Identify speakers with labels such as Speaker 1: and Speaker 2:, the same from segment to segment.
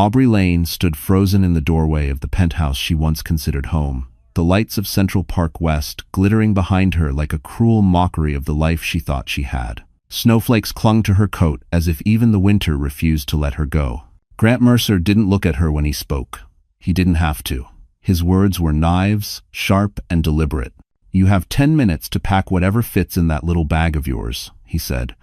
Speaker 1: Aubrey Lane stood frozen in the doorway of the penthouse she once considered home, the lights of Central Park West glittering behind her like a cruel mockery of the life she thought she had. Snowflakes clung to her coat as if even the winter refused to let her go. Grant Mercer didn't look at her when he spoke. He didn't have to. His words were knives, sharp and deliberate. "You have 10 minutes to pack whatever fits in that little bag of yours," he said,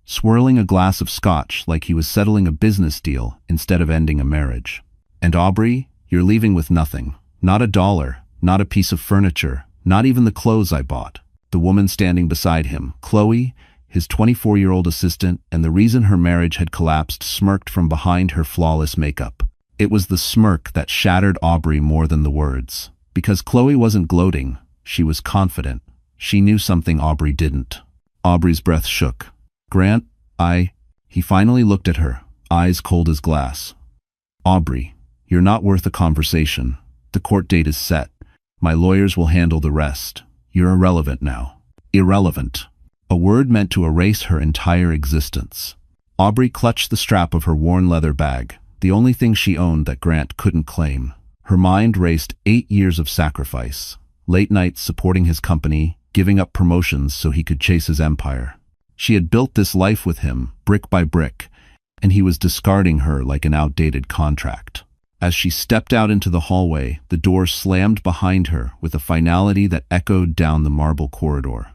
Speaker 1: swirling a glass of scotch like he was settling a business deal instead of ending a marriage. "And Aubrey, you're leaving with nothing. Not a dollar, not a piece of furniture, not even the clothes I bought." The woman standing beside him, Chloe, his 24-year-old assistant, and the reason her marriage had collapsed, smirked from behind her flawless makeup. It was the smirk that shattered Aubrey more than the words. Because Chloe wasn't gloating, she was confident. She knew something Aubrey didn't. Aubrey's breath shook. "Grant, He finally looked at her, eyes cold as glass. "Aubrey, you're not worth a conversation. The court date is set. My lawyers will handle the rest. You're irrelevant now." Irrelevant. A word meant to erase her entire existence. Aubrey clutched the strap of her worn leather bag, the only thing she owned that Grant couldn't claim. Her mind raced 8 years of sacrifice, late nights supporting his company, giving up promotions so he could chase his empire. She had built this life with him, brick by brick, and he was discarding her like an outdated contract. As she stepped out into the hallway, the door slammed behind her with a finality that echoed down the marble corridor.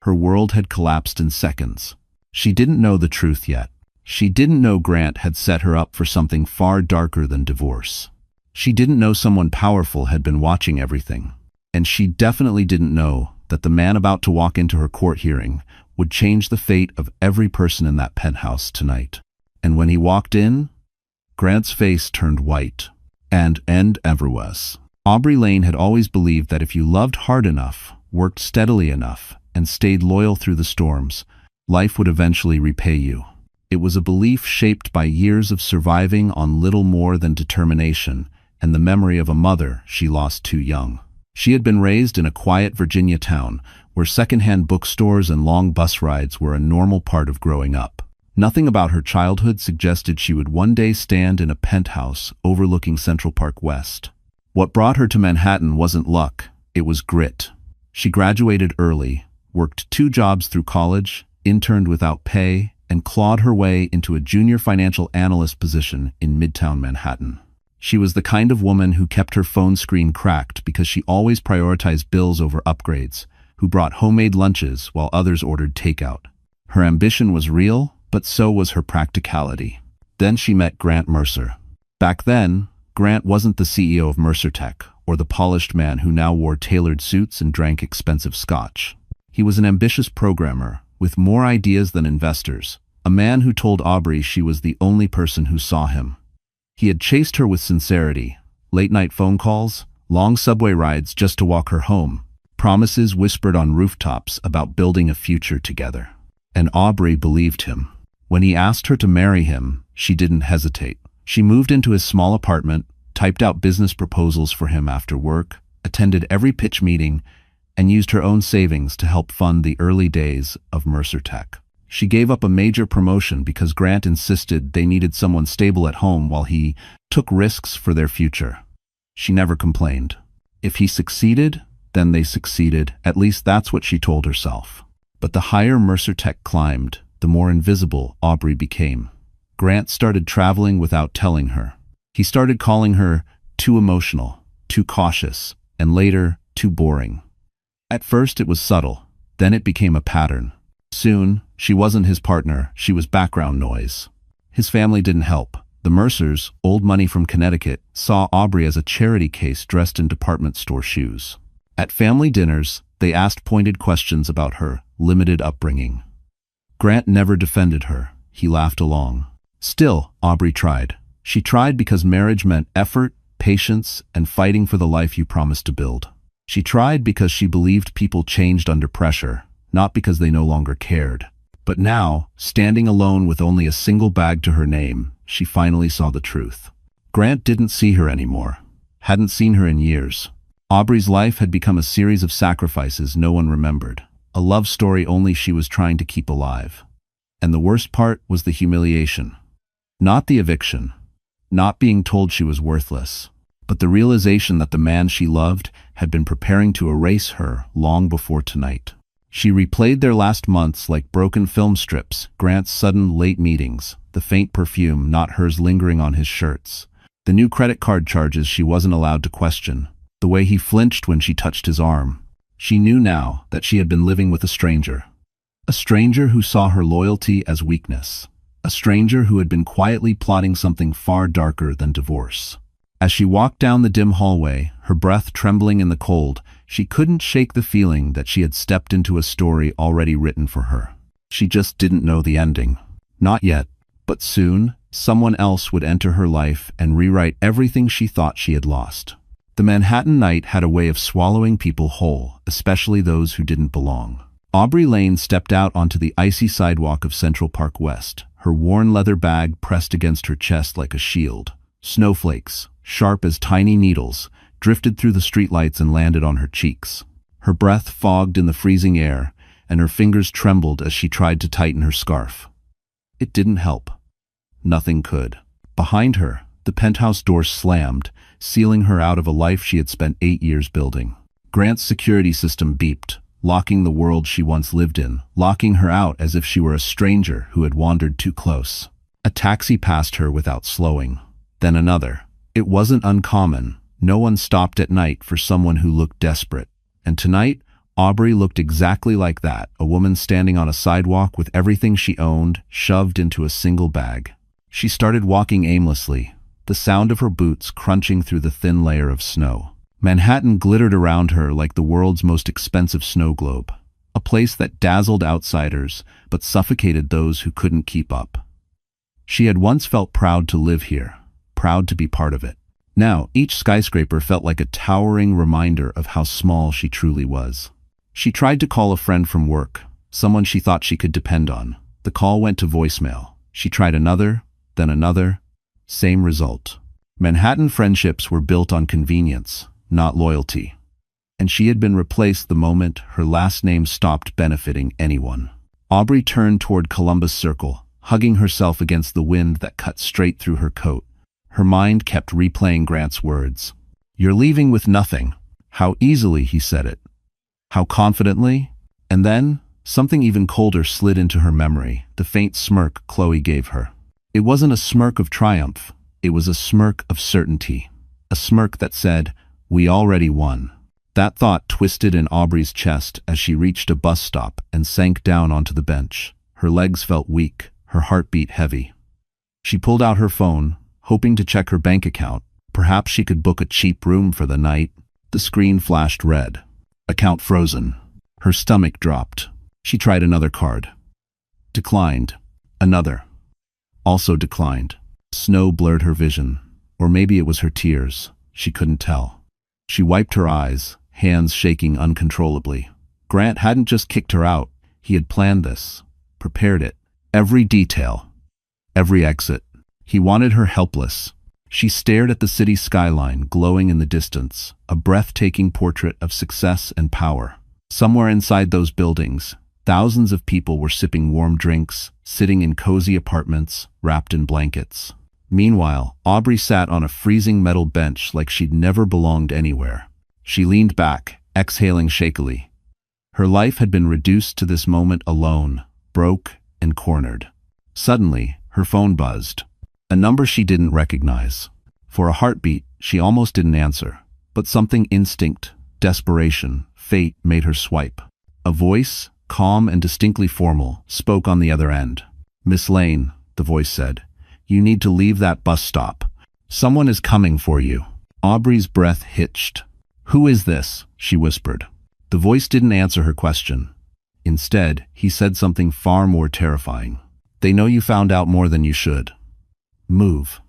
Speaker 1: Her world had collapsed in seconds. She didn't know the truth yet. She didn't know Grant had set her up for something far darker than divorce. She didn't know someone powerful had been watching everything. And she definitely didn't know that the man about to walk into her court hearing would change the fate of every person in that penthouse tonight. And when he walked in, Grant's face turned white. And ever was. Aubrey Lane had always believed that if you loved hard enough, worked steadily enough, and stayed loyal through the storms, life would eventually repay you. It was a belief shaped by years of surviving on little more than determination and the memory of a mother she lost too young. She had been raised in a quiet Virginia town where secondhand bookstores and long bus rides were a normal part of growing up. Nothing about her childhood suggested she would one day stand in a penthouse overlooking Central Park West. What brought her to Manhattan wasn't luck, it was grit. She graduated early, worked 2 jobs through college, interned without pay, and clawed her way into a junior financial analyst position in Midtown Manhattan. She was the kind of woman who kept her phone screen cracked because she always prioritized bills over upgrades, who brought homemade lunches while others ordered takeout. Her ambition was real, but so was her practicality. Then she met Grant Mercer. Back then, Grant wasn't the CEO of Mercer Tech, or the polished man who now wore tailored suits and drank expensive scotch. He was an ambitious programmer, with more ideas than investors, a man who told Aubrey she was the only person who saw him. He had chased her with sincerity, late-night phone calls, long subway rides just to walk her home, promises whispered on rooftops about building a future together. And Aubrey believed him. When he asked her to marry him, she didn't hesitate. She moved into his small apartment, typed out business proposals for him after work, attended every pitch meeting, and used her own savings to help fund the early days of Mercer Tech. She gave up a major promotion because Grant insisted they needed someone stable at home while he took risks for their future. She never complained. If he succeeded, then they succeeded. At least that's what she told herself. But the higher Mercer Tech climbed, the more invisible Aubrey became. Grant started traveling without telling her. He started calling her too emotional, too cautious, and later, too boring. At first it was subtle, then it became a pattern. Soon, she wasn't his partner, she was background noise. His family didn't help. The Mercers, old money from Connecticut, saw Aubrey as a charity case dressed in department store shoes. At family dinners, they asked pointed questions about her limited upbringing. Grant never defended her, he laughed along. Still, Aubrey tried. She tried because marriage meant effort, patience, and fighting for the life you promised to build. She tried because she believed people changed under pressure, not because they no longer cared. But now, standing alone with only a single bag to her name, she finally saw the truth. Grant didn't see her anymore, hadn't seen her in years. Aubrey's life had become a series of sacrifices no one remembered, a love story only she was trying to keep alive. And the worst part was the humiliation. Not the eviction, not being told she was worthless, but the realization that the man she loved had been preparing to erase her long before tonight. She replayed their last months like broken film strips, Grant's sudden late meetings, the faint perfume not hers lingering on his shirts, the new credit card charges she wasn't allowed to question, the way he flinched when she touched his arm. She knew now that she had been living with a stranger who saw her loyalty as weakness, a stranger who had been quietly plotting something far darker than divorce. As she walked down the dim hallway, her breath trembling in the cold, she couldn't shake the feeling that she had stepped into a story already written for her. She just didn't know the ending. Not yet, but soon, someone else would enter her life and rewrite everything she thought she had lost. The Manhattan night had a way of swallowing people whole, especially those who didn't belong. Aubrey Lane stepped out onto the icy sidewalk of Central Park West, her worn leather bag pressed against her chest like a shield. Snowflakes, sharp as tiny needles, drifted through the streetlights and landed on her cheeks. Her breath fogged in the freezing air, and her fingers trembled as she tried to tighten her scarf. It didn't help. Nothing could. Behind her, the penthouse door slammed, sealing her out of a life she had spent 8 years building. Grant's security system beeped, locking the world she once lived in, locking her out as if she were a stranger who had wandered too close. A taxi passed her without slowing. Then another. It wasn't uncommon. No one stopped at night for someone who looked desperate. And tonight, Aubrey looked exactly like that, a woman standing on a sidewalk with everything she owned shoved into a single bag. She started walking aimlessly, the sound of her boots crunching through the thin layer of snow. Manhattan glittered around her like the world's most expensive snow globe, a place that dazzled outsiders but suffocated those who couldn't keep up. She had once felt proud to live here, proud to be part of it. Now, each skyscraper felt like a towering reminder of how small she truly was. She tried to call a friend from work, someone she thought she could depend on. The call went to voicemail. She tried another, then another. Same result. Manhattan friendships were built on convenience, not loyalty. And she had been replaced the moment her last name stopped benefiting anyone. Aubrey turned toward Columbus Circle, hugging herself against the wind that cut straight through her coat. Her mind kept replaying Grant's words. "You're leaving with nothing." How easily he said it. How confidently. And then, something even colder slid into her memory, the faint smirk Chloe gave her. It wasn't a smirk of triumph. It was a smirk of certainty. A smirk that said, "We already won." That thought twisted in Aubrey's chest as she reached a bus stop and sank down onto the bench. Her legs felt weak, her heartbeat heavy. She pulled out her phone, hoping to check her bank account. Perhaps she could book a cheap room for the night. The screen flashed red. Account frozen. Her stomach dropped. She tried another card. Declined. Another. Also declined. Snow blurred her vision. Or maybe it was her tears. She couldn't tell. She wiped her eyes, hands shaking uncontrollably. Grant hadn't just kicked her out. He had planned this. Prepared it. Every detail. Every exit. He wanted her helpless. She stared at the city skyline glowing in the distance, a breathtaking portrait of success and power. Somewhere inside those buildings, thousands of people were sipping warm drinks, sitting in cozy apartments, wrapped in blankets. Meanwhile, Aubrey sat on a freezing metal bench like she'd never belonged anywhere. She leaned back, exhaling shakily. Her life had been reduced to this moment alone, broke and cornered. Suddenly, her phone buzzed. A number she didn't recognize. For a heartbeat, she almost didn't answer. But something instinct, desperation, fate made her swipe. A voice, calm and distinctly formal, spoke on the other end. "Miss Lane," the voice said, "you need to leave that bus stop. Someone is coming for you." Aubrey's breath hitched. "Who is this?" she whispered. The voice didn't answer her question. Instead, he said something far more terrifying. "They know you found out more than you should. Move.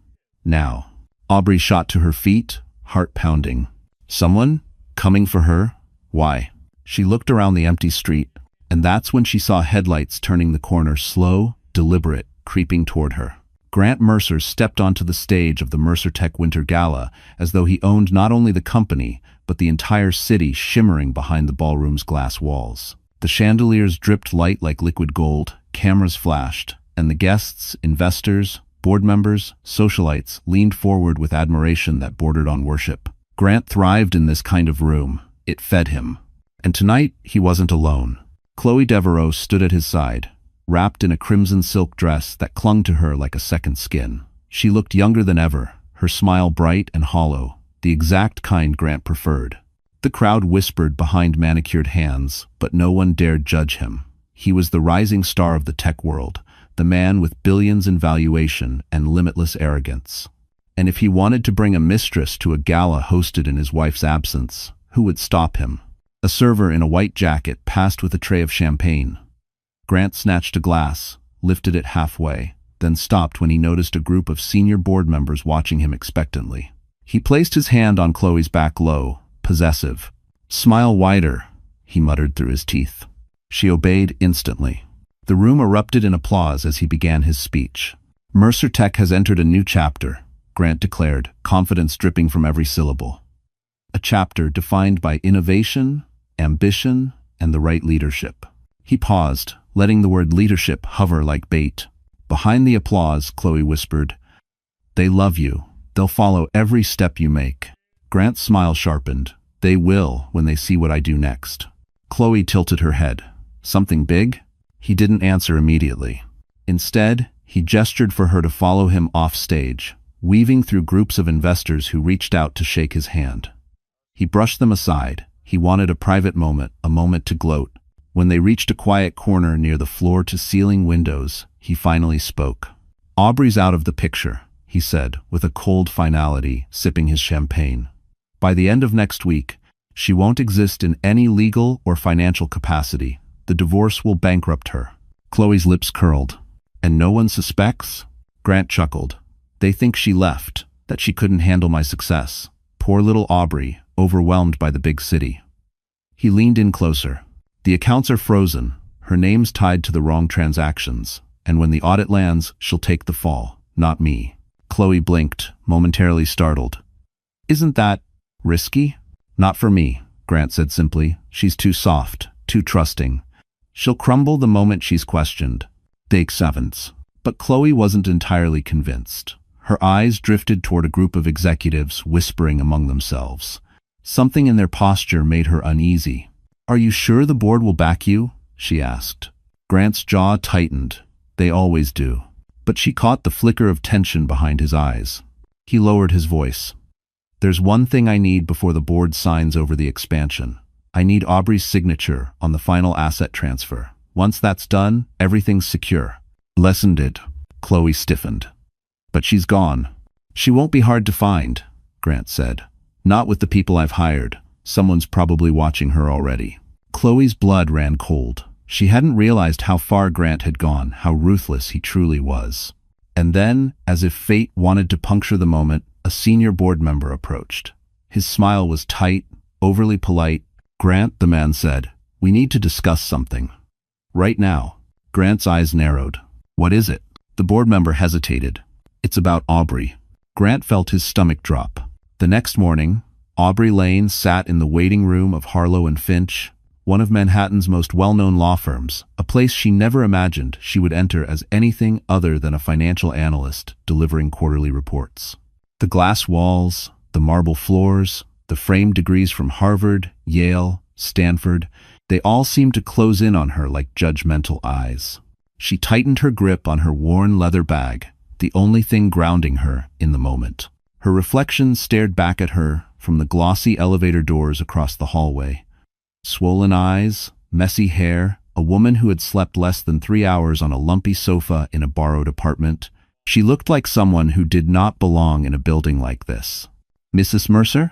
Speaker 1: Now." Aubrey shot to her feet, heart pounding. Someone? Coming for her? Why? She looked around the empty street, and that's when she saw headlights turning the corner, slow, deliberate, creeping toward her. Grant Mercer stepped onto the stage of the Mercer Tech Winter Gala as though he owned not only the company, but the entire city shimmering behind the ballroom's glass walls. The chandeliers dripped light like liquid gold, cameras flashed, and the guests, investors, Board members, socialites, leaned forward with admiration that bordered on worship. Grant thrived in this kind of room. It fed him. And tonight, he wasn't alone. Chloe Devereaux stood at his side, wrapped in a crimson silk dress that clung to her like a second skin. She looked younger than ever, her smile bright and hollow, the exact kind Grant preferred. The crowd whispered behind manicured hands, but no one dared judge him. He was the rising star of the tech world, the man with billions in valuation and limitless arrogance. And if he wanted to bring a mistress to a gala hosted in his wife's absence, who would stop him? A server in a white jacket passed with a tray of champagne. Grant snatched a glass, lifted it halfway, then stopped when he noticed a group of senior board members watching him expectantly. He placed his hand on Chloe's back low, possessive. "Smile wider," he muttered through his teeth. She obeyed instantly. The room erupted in applause as he began his speech. "Mercer Tech has entered a new chapter," Grant declared, confidence dripping from every syllable. A chapter defined by innovation, ambition, and the right leadership. He paused, letting the word leadership hover like bait. Behind the applause, Chloe whispered, "They love you. They'll follow every step you make." Grant's smile sharpened. "They will when they see what I do next." Chloe tilted her head. "Something big?" He didn't answer immediately. Instead, he gestured for her to follow him off stage, weaving through groups of investors who reached out to shake his hand. He brushed them aside. He wanted a private moment, a moment to gloat. When they reached a quiet corner near the floor-to-ceiling windows, he finally spoke. "Aubrey's out of the picture," he said, with a cold finality, sipping his champagne. "By the end of next week, she won't exist in any legal or financial capacity. The divorce will bankrupt her." Chloe's lips curled. "And no one suspects?" Grant chuckled. "They think she left, that she couldn't handle my success. Poor little Aubrey, overwhelmed by the big city." He leaned in closer. "The accounts are frozen, her name's tied to the wrong transactions, and when the audit lands, she'll take the fall, not me." Chloe blinked, momentarily startled. "Isn't that risky?" "Not for me," Grant said simply. "She's too soft, too trusting. She'll crumble the moment she's questioned." Take sevens. But Chloe wasn't entirely convinced. Her eyes drifted toward a group of executives whispering among themselves. Something in their posture made her uneasy. "Are you sure the board will back you?" she asked. Grant's jaw tightened. They always do. But she caught the flicker of tension behind his eyes. He lowered his voice. "There's one thing I need before the board signs over the expansion. I need Aubrey's signature on the final asset transfer. Once that's done, everything's secure." "Lessened it." Chloe stiffened. "But she's gone." "She won't be hard to find," Grant said. "Not with the people I've hired. Someone's probably watching her already." Chloe's blood ran cold. She hadn't realized how far Grant had gone, how ruthless he truly was. And then, as if fate wanted to puncture the moment, a senior board member approached. His smile was tight, overly polite. "Grant," the man said, "we need to discuss something. Right now." Grant's eyes narrowed. "What is it?" The board member hesitated. "It's about Aubrey." Grant felt his stomach drop. The next morning, Aubrey Lane sat in the waiting room of Harlow and Finch, one of Manhattan's most well-known law firms, a place she never imagined she would enter as anything other than a financial analyst delivering quarterly reports. The glass walls, the marble floors, the framed degrees from Harvard, Yale, Stanford, they all seemed to close in on her like judgmental eyes. She tightened her grip on her worn leather bag, the only thing grounding her in the moment. Her reflection stared back at her from the glossy elevator doors across the hallway. Swollen eyes, messy hair, a woman who had slept less than 3 hours on a lumpy sofa in a borrowed apartment. She looked like someone who did not belong in a building like this. "Mrs. Mercer?"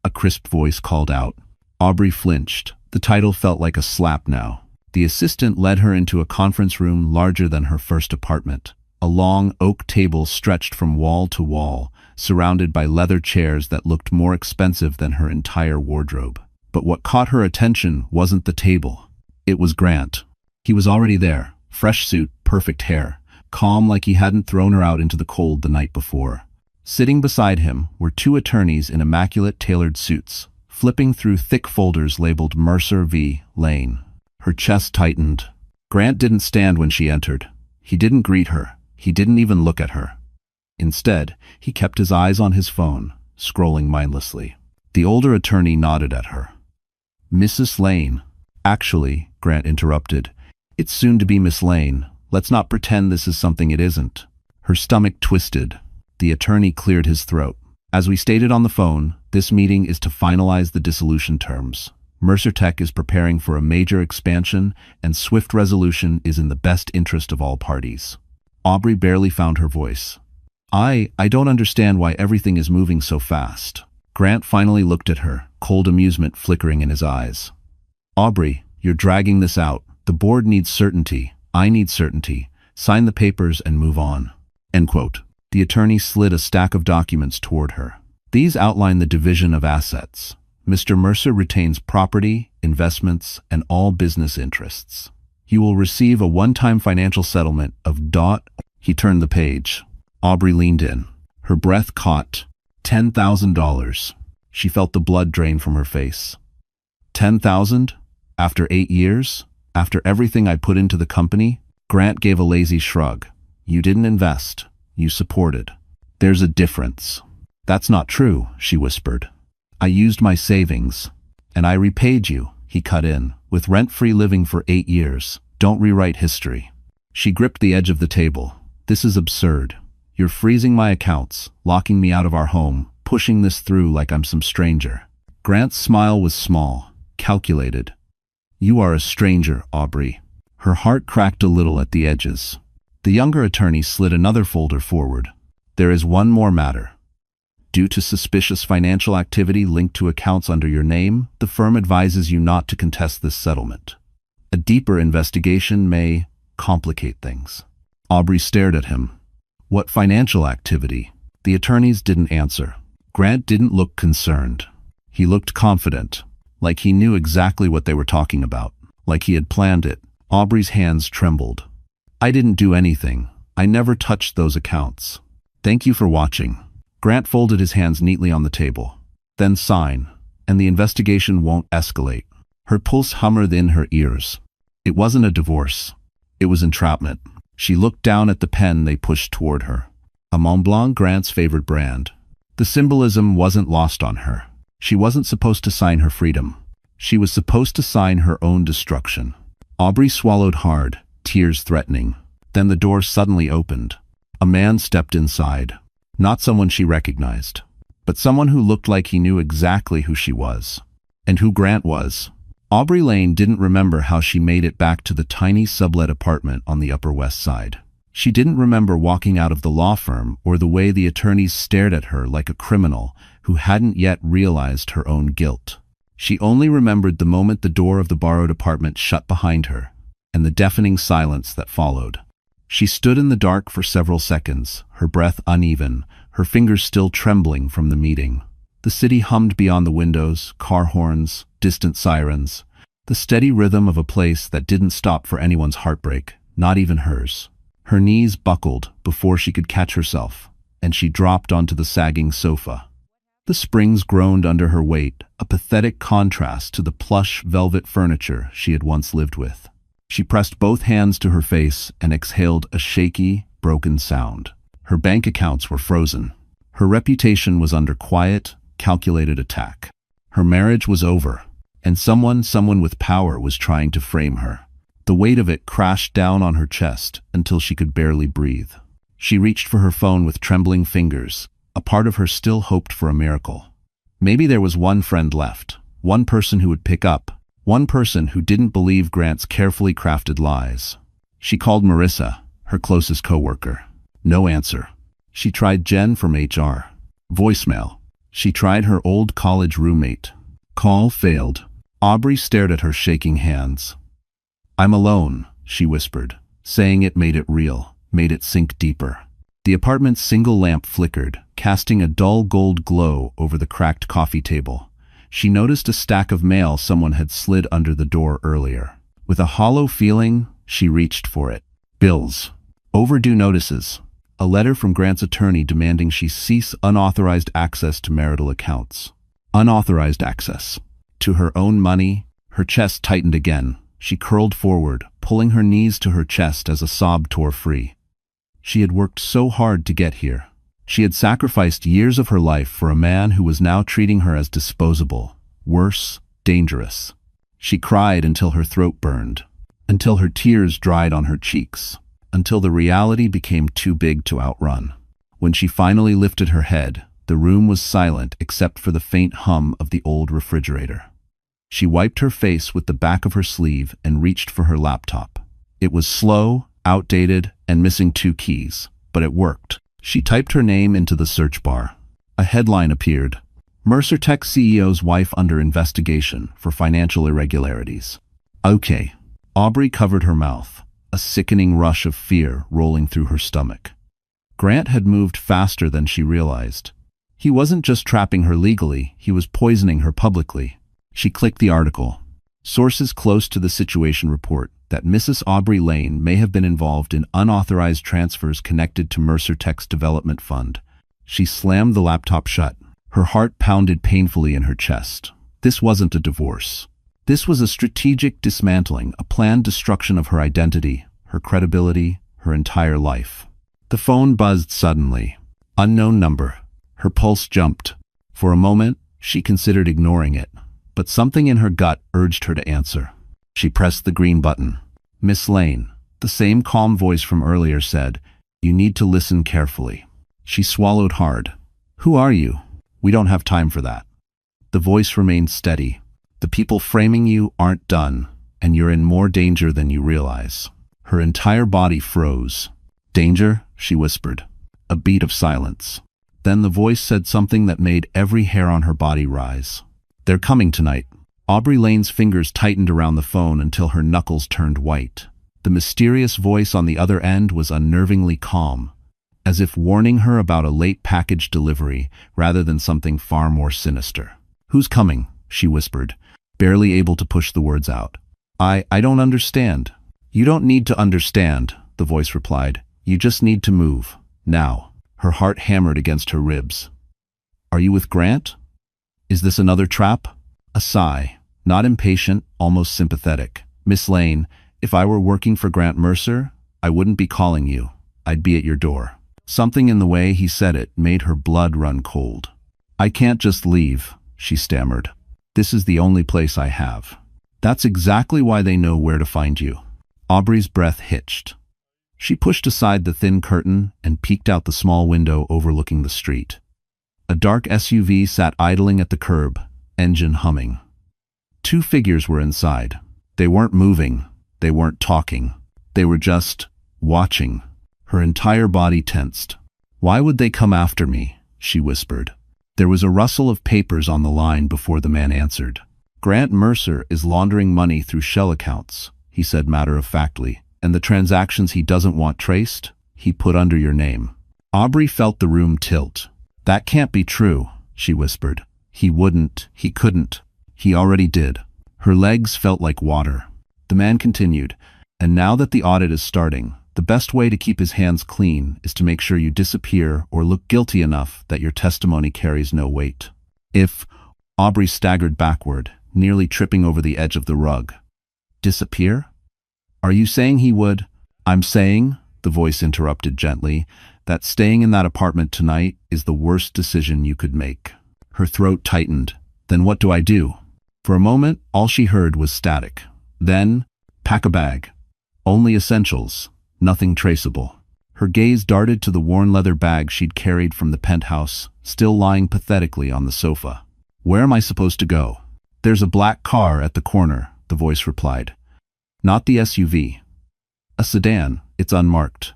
Speaker 1: A crisp voice called out. Aubrey flinched. The title felt like a slap now. The assistant led her into a conference room larger than her first apartment. A long oak table stretched from wall to wall, surrounded by leather chairs that looked more expensive than her entire wardrobe. But what caught her attention wasn't the table. It was Grant. He was already there, fresh suit, perfect hair, calm like he hadn't thrown her out into the cold the night before. Sitting beside him were 2 attorneys in immaculate tailored suits, flipping through thick folders labeled Mercer v. Lane. Her chest tightened. Grant didn't stand when she entered. He didn't greet her. He didn't even look at her. Instead, he kept his eyes on his phone, scrolling mindlessly. The older attorney nodded at her. "Mrs. Lane." "Actually," Grant interrupted, "it's soon to be Miss Lane. Let's not pretend this is something it isn't." Her stomach twisted. The attorney cleared his throat. "As we stated on the phone, this meeting is to finalize the dissolution terms. Mercer Tech is preparing for a major expansion, and swift resolution is in the best interest of all parties." Aubrey barely found her voice. I don't understand why everything is moving so fast." Grant finally looked at her, cold amusement flickering in his eyes. "Aubrey, you're dragging this out. The board needs certainty. I need certainty. Sign the papers and move on." End quote. The attorney slid a stack of documents toward her. "These outline the division of assets. Mr. Mercer retains property, investments, and all business interests. You will receive a one-time financial settlement of . He turned the page. Aubrey leaned in. Her breath caught. $10,000. She felt the blood drain from her face. 10,000? After 8 years? After everything I put into the company? Grant gave a lazy shrug. "You didn't invest. You supported." "There's a difference." "That's not true," she whispered. "I used my savings. And I repaid you," he cut in, "with rent-free living for 8 years. Don't rewrite history." She gripped the edge of the table. "This is absurd. You're freezing my accounts, locking me out of our home, pushing this through like I'm some stranger." Grant's smile was small, calculated. "You are a stranger, Aubrey." Her heart cracked a little at the edges. The younger attorney slid another folder forward. "There is one more matter. Due to suspicious financial activity linked to accounts under your name, the firm advises you not to contest this settlement. A deeper investigation may complicate things." Aubrey stared at him. "What financial activity?" The attorneys didn't answer. Grant didn't look concerned. He looked confident, like he knew exactly what they were talking about, like he had planned it. Aubrey's hands trembled. "I didn't do anything. I never touched those accounts. Thank you for watching." Grant folded his hands neatly on the table. "Then sign, and the investigation won't escalate." Her pulse hummed in her ears. It wasn't a divorce. It was entrapment. She looked down at the pen they pushed toward her. A Mont Blanc, Grant's favorite brand. The symbolism wasn't lost on her. She wasn't supposed to sign her freedom. She was supposed to sign her own destruction. Aubrey swallowed hard, tears threatening. Then the door suddenly opened. A man stepped inside. Not someone she recognized, but someone who looked like he knew exactly who she was, and who Grant was. Aubrey Lane didn't remember how she made it back to the tiny sublet apartment on the Upper West Side. She didn't remember walking out of the law firm or the way the attorneys stared at her like a criminal who hadn't yet realized her own guilt. She only remembered the moment the door of the borrowed apartment shut behind her, and the deafening silence that followed. She stood in the dark for several seconds, her breath uneven, her fingers still trembling from the meeting. The city hummed beyond the windows, car horns, distant sirens, the steady rhythm of a place that didn't stop for anyone's heartbreak, not even hers. Her knees buckled before she could catch herself, and she dropped onto the sagging sofa. The springs groaned under her weight, a pathetic contrast to the plush velvet furniture she had once lived with. She pressed both hands to her face and exhaled a shaky, broken sound. Her bank accounts were frozen. Her reputation was under quiet, calculated attack. Her marriage was over, and someone with power was trying to frame her. The weight of it crashed down on her chest until she could barely breathe. She reached for her phone with trembling fingers. A part of her still hoped for a miracle. Maybe there was one friend left, one person who would pick up, one person who didn't believe Grant's carefully crafted lies. She called Marissa, her closest coworker. No answer. She tried Jen from HR. Voicemail. She tried her old college roommate. Call failed. Aubrey stared at her shaking hands. "I'm alone," she whispered. Saying it made it real, made it sink deeper. The apartment's single lamp flickered, casting a dull gold glow over the cracked coffee table. She noticed a stack of mail someone had slid under the door earlier. With a hollow feeling, she reached for it. Bills. Overdue notices. A letter from Grant's attorney demanding she cease unauthorized access to marital accounts. Unauthorized access. To her own money. Her chest tightened again. She curled forward, pulling her knees to her chest as a sob tore free. She had worked so hard to get here, She had sacrificed years of her life for a man who was now treating her as disposable, worse, dangerous. She cried until her throat burned, until her tears dried on her cheeks, until the reality became too big to outrun. When she finally lifted her head, the room was silent except for the faint hum of the old refrigerator. She wiped her face with the back of her sleeve and reached for her laptop. It was slow, outdated, and missing 2 keys, but it worked. She typed her name into the search bar. A headline appeared: Mercer Tech CEO's wife under investigation for financial irregularities. Okay. Aubrey covered her mouth, a sickening rush of fear rolling through her stomach. Grant had moved faster than she realized. He wasn't just trapping her legally, he was poisoning her publicly. She clicked the article. Sources close to the situation report that Mrs. Aubrey Lane may have been involved in unauthorized transfers connected to Mercer Tech's development fund. She slammed the laptop shut. Her heart pounded painfully in her chest. This wasn't a divorce. This was a strategic dismantling, a planned destruction of her identity, her credibility, her entire life. The phone buzzed suddenly. Unknown number. Her pulse jumped. For a moment, she considered ignoring it, but something in her gut urged her to answer. She pressed the green button. Miss Lane, the same calm voice from earlier said, "You need to listen carefully." She swallowed hard. "Who are you? We don't have time for that." The voice remained steady. "The people framing you aren't done, and you're in more danger than you realize." Her entire body froze. "Danger?" she whispered. A beat of silence. Then the voice said something that made every hair on her body rise. "They're coming tonight." Aubrey Lane's fingers tightened around the phone until her knuckles turned white. The mysterious voice on the other end was unnervingly calm, as if warning her about a late package delivery rather than something far more sinister. "Who's coming?" she whispered, barely able to push the words out. I don't understand." "You don't need to understand," the voice replied. "You just need to move. Now." Her heart hammered against her ribs. "Are you with Grant? Is this another trap?" A sigh, not impatient, almost sympathetic. "Miss Lane, if I were working for Grant Mercer, I wouldn't be calling you. I'd be at your door." Something in the way he said it made her blood run cold. "I can't just leave," she stammered. "This is the only place I have." "That's exactly why they know where to find you." Aubrey's breath hitched. She pushed aside the thin curtain and peeked out the small window overlooking the street. A dark SUV sat idling at the curb, engine humming. 2 figures were inside. They weren't moving. They weren't talking. They were just watching. Her entire body tensed. "Why would they come after me?" she whispered. There was a rustle of papers on the line before the man answered. "Grant Mercer is laundering money through shell accounts," he said matter-of-factly. "And the transactions he doesn't want traced, he put under your name." Aubrey felt the room tilt. "That can't be true," she whispered. He couldn't. He already did." Her legs felt like water. The man continued, "And now that the audit is starting, the best way to keep his hands clean is to make sure you disappear or look guilty enough that your testimony carries no weight." If Aubrey staggered backward, nearly tripping over the edge of the rug. "Disappear? Are you saying he would?" "I'm saying," the voice interrupted gently, "that staying in that apartment tonight is the worst decision you could make." Her throat tightened. "Then what do I do?" For a moment, all she heard was static. Then, "Pack a bag. Only essentials. Nothing traceable." Her gaze darted to the worn leather bag she'd carried from the penthouse, still lying pathetically on the sofa. "Where am I supposed to go?" "There's a black car at the corner," the voice replied. "Not the SUV. A sedan. It's unmarked.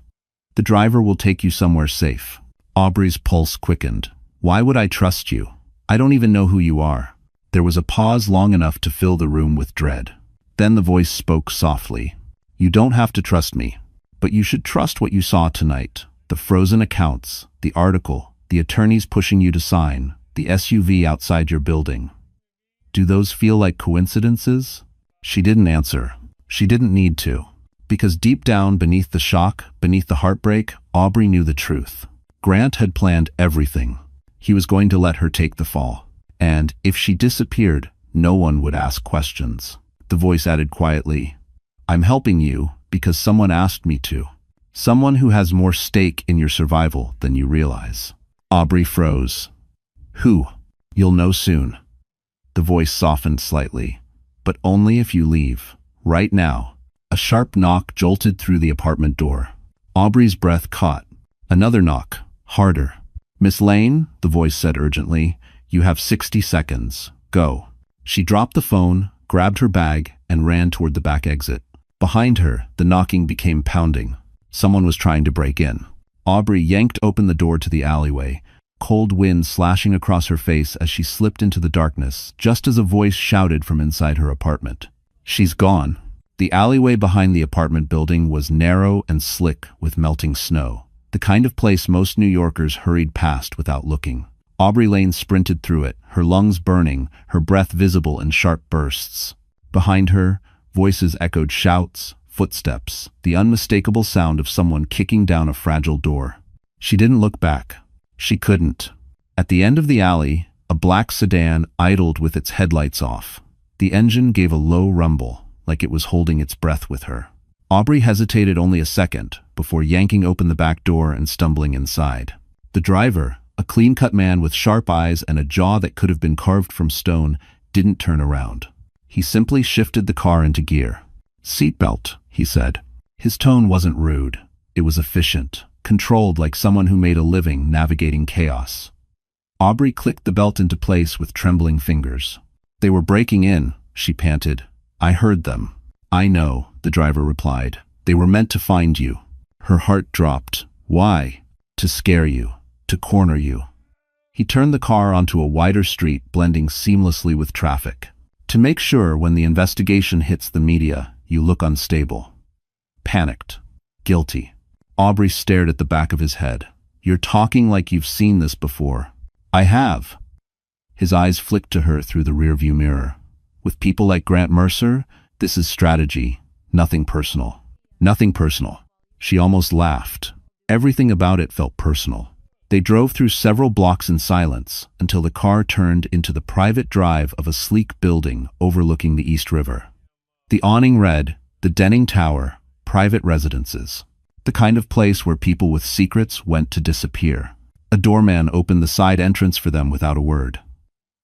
Speaker 1: The driver will take you somewhere safe." Aubrey's pulse quickened. "Why would I trust you? I don't even know who you are." There was a pause long enough to fill the room with dread. Then the voice spoke softly. "You don't have to trust me, but you should trust what you saw tonight. The frozen accounts, the article, the attorneys pushing you to sign, the SUV outside your building. Do those feel like coincidences?" She didn't answer. She didn't need to. Because deep down, beneath the shock, beneath the heartbreak, Aubrey knew the truth. Grant had planned everything. He was going to let her take the fall. And if she disappeared, no one would ask questions. The voice added quietly, "I'm helping you because someone asked me to. Someone who has more stake in your survival than you realize." Aubrey froze. Who? You'll know soon. The voice softened slightly. But only if you leave. Right now. A sharp knock jolted through the apartment door. Aubrey's breath caught. Another knock. Harder. Miss Lane, the voice said urgently, you have 60 seconds. Go. She dropped the phone, grabbed her bag, and ran toward the back exit. Behind her, the knocking became pounding. Someone was trying to break in. Aubrey yanked open the door to the alleyway, cold wind slashing across her face as she slipped into the darkness, just as a voice shouted from inside her apartment. She's gone. The alleyway behind the apartment building was narrow and slick with melting snow, the kind of place most New Yorkers hurried past without looking. Aubrey Lane sprinted through it, her lungs burning, her breath visible in sharp bursts. Behind her, voices echoed shouts, footsteps, the unmistakable sound of someone kicking down a fragile door. She didn't look back. She couldn't. At the end of the alley, a black sedan idled with its headlights off. The engine gave a low rumble, like it was holding its breath with her. Aubrey hesitated only a second before yanking open the back door and stumbling inside. The driver, a clean-cut man with sharp eyes and a jaw that could have been carved from stone, didn't turn around. He simply shifted the car into gear. "Seatbelt," he said. His tone wasn't rude. It was efficient, controlled like someone who made a living navigating chaos. Aubrey clicked the belt into place with trembling fingers. "They were breaking in," she panted. "I heard them." "I know," the driver replied. "They were meant to find you." Her heart dropped. "Why?" "To scare you. To corner you." He turned the car onto a wider street, blending seamlessly with traffic. "To make sure when the investigation hits the media, you look unstable." Panicked. Guilty. Aubrey stared at the back of his head. "You're talking like you've seen this before." "I have." His eyes flicked to her through the rearview mirror. "With people like Grant Mercer, this is strategy, nothing personal." "Nothing personal." She almost laughed. Everything about it felt personal. They drove through several blocks in silence until the car turned into the private drive of a sleek building overlooking the East River. The awning read, "The Denning Tower, Private Residences." The kind of place where people with secrets went to disappear. A doorman opened the side entrance for them without a word.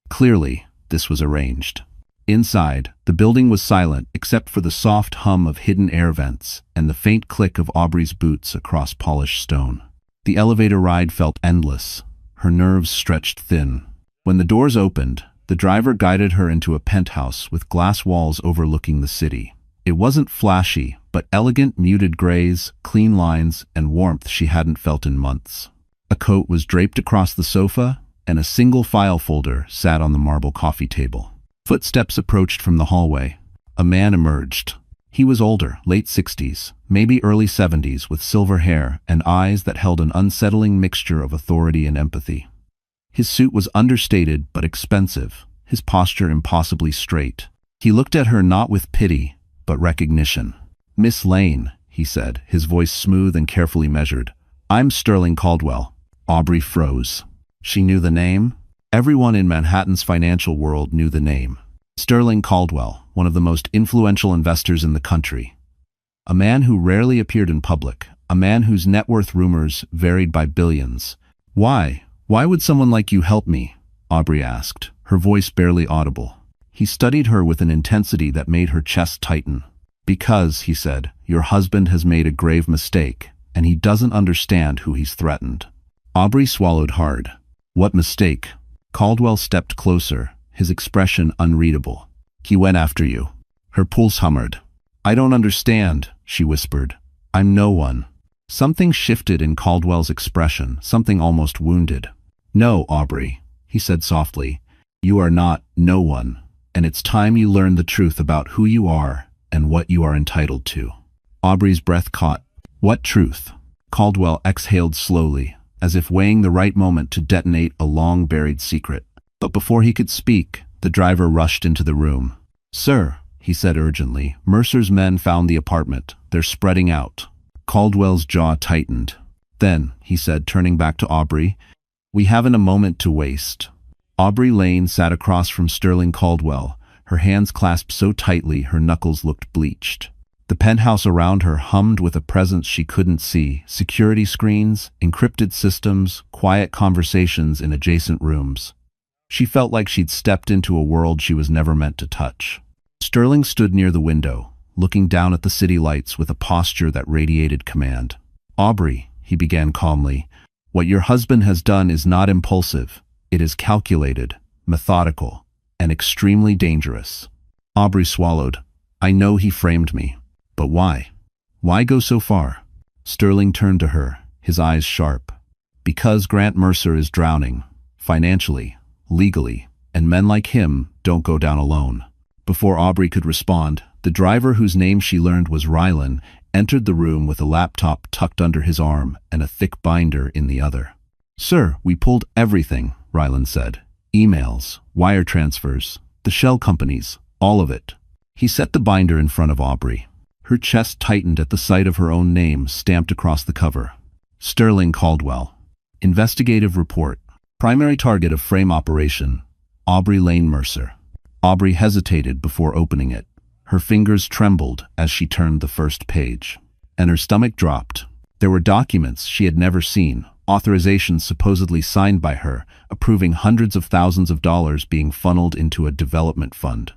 Speaker 1: Clearly, this was arranged. Inside, the building was silent except for the soft hum of hidden air vents and the faint click of Aubrey's boots across polished stone. The elevator ride felt endless. Her nerves stretched thin. When the doors opened, the driver guided her into a penthouse with glass walls overlooking the city. It wasn't flashy, but elegant muted grays, clean lines, and warmth she hadn't felt in months. A coat was draped across the sofa, and a single file folder sat on the marble coffee table. Footsteps approached from the hallway. A man emerged. He was older, late 60s, maybe early 70s, with silver hair and eyes that held an unsettling mixture of authority and empathy. His suit was understated but expensive, his posture impossibly straight. He looked at her not with pity, but recognition. "Miss Lane," he said, his voice smooth and carefully measured. "I'm Sterling Caldwell." Aubrey froze. She knew the name. Everyone in Manhattan's financial world knew the name. Sterling Caldwell, one of the most influential investors in the country. A man who rarely appeared in public, a man whose net worth rumors varied by billions. "Why? Why would someone like you help me?" Aubrey asked, her voice barely audible. He studied her with an intensity that made her chest tighten. "Because," he said, "your husband has made a grave mistake, and he doesn't understand who he's threatened." Aubrey swallowed hard. "What mistake?" Caldwell stepped closer, his expression unreadable. "He went after you." Her pulse hummered. "I don't understand," she whispered. "I'm no one." Something shifted in Caldwell's expression, something almost wounded. "No, Aubrey," he said softly. "You are not no one, and it's time you learn the truth about who you are and what you are entitled to." Aubrey's breath caught. "What truth?" Caldwell exhaled slowly, as if weighing the right moment to detonate a long-buried secret. But before he could speak, the driver rushed into the room. "Sir," he said urgently, "Mercer's men found the apartment. They're spreading out." Caldwell's jaw tightened. "Then," he said, turning back to Aubrey, "we haven't a moment to waste." Aubrey Lane sat across from Sterling Caldwell, her hands clasped so tightly her knuckles looked bleached. The penthouse around her hummed with a presence she couldn't see: security screens, encrypted systems, quiet conversations in adjacent rooms. She felt like she'd stepped into a world she was never meant to touch. Sterling stood near the window, looking down at the city lights with a posture that radiated command. "Aubrey," he began calmly, "what your husband has done is not impulsive. It is calculated, methodical, and extremely dangerous." Aubrey swallowed. "I know he framed me. But why? Why go so far?" Sterling turned to her, his eyes sharp. "Because Grant Mercer is drowning, financially, legally, and men like him don't go down alone." Before Aubrey could respond, the driver, whose name she learned was Rylan, entered the room with a laptop tucked under his arm and a thick binder in the other. "Sir, we pulled everything," Rylan said. "Emails, wire transfers, the shell companies, all of it." He set the binder in front of Aubrey. Her chest tightened at the sight of her own name stamped across the cover. Sterling Caldwell. Investigative report. Primary target of frame operation, Aubrey Lane Mercer. Aubrey hesitated before opening it. Her fingers trembled as she turned the first page, and her stomach dropped. There were documents she had never seen, authorizations supposedly signed by her, approving hundreds of thousands of dollars being funneled into a development fund.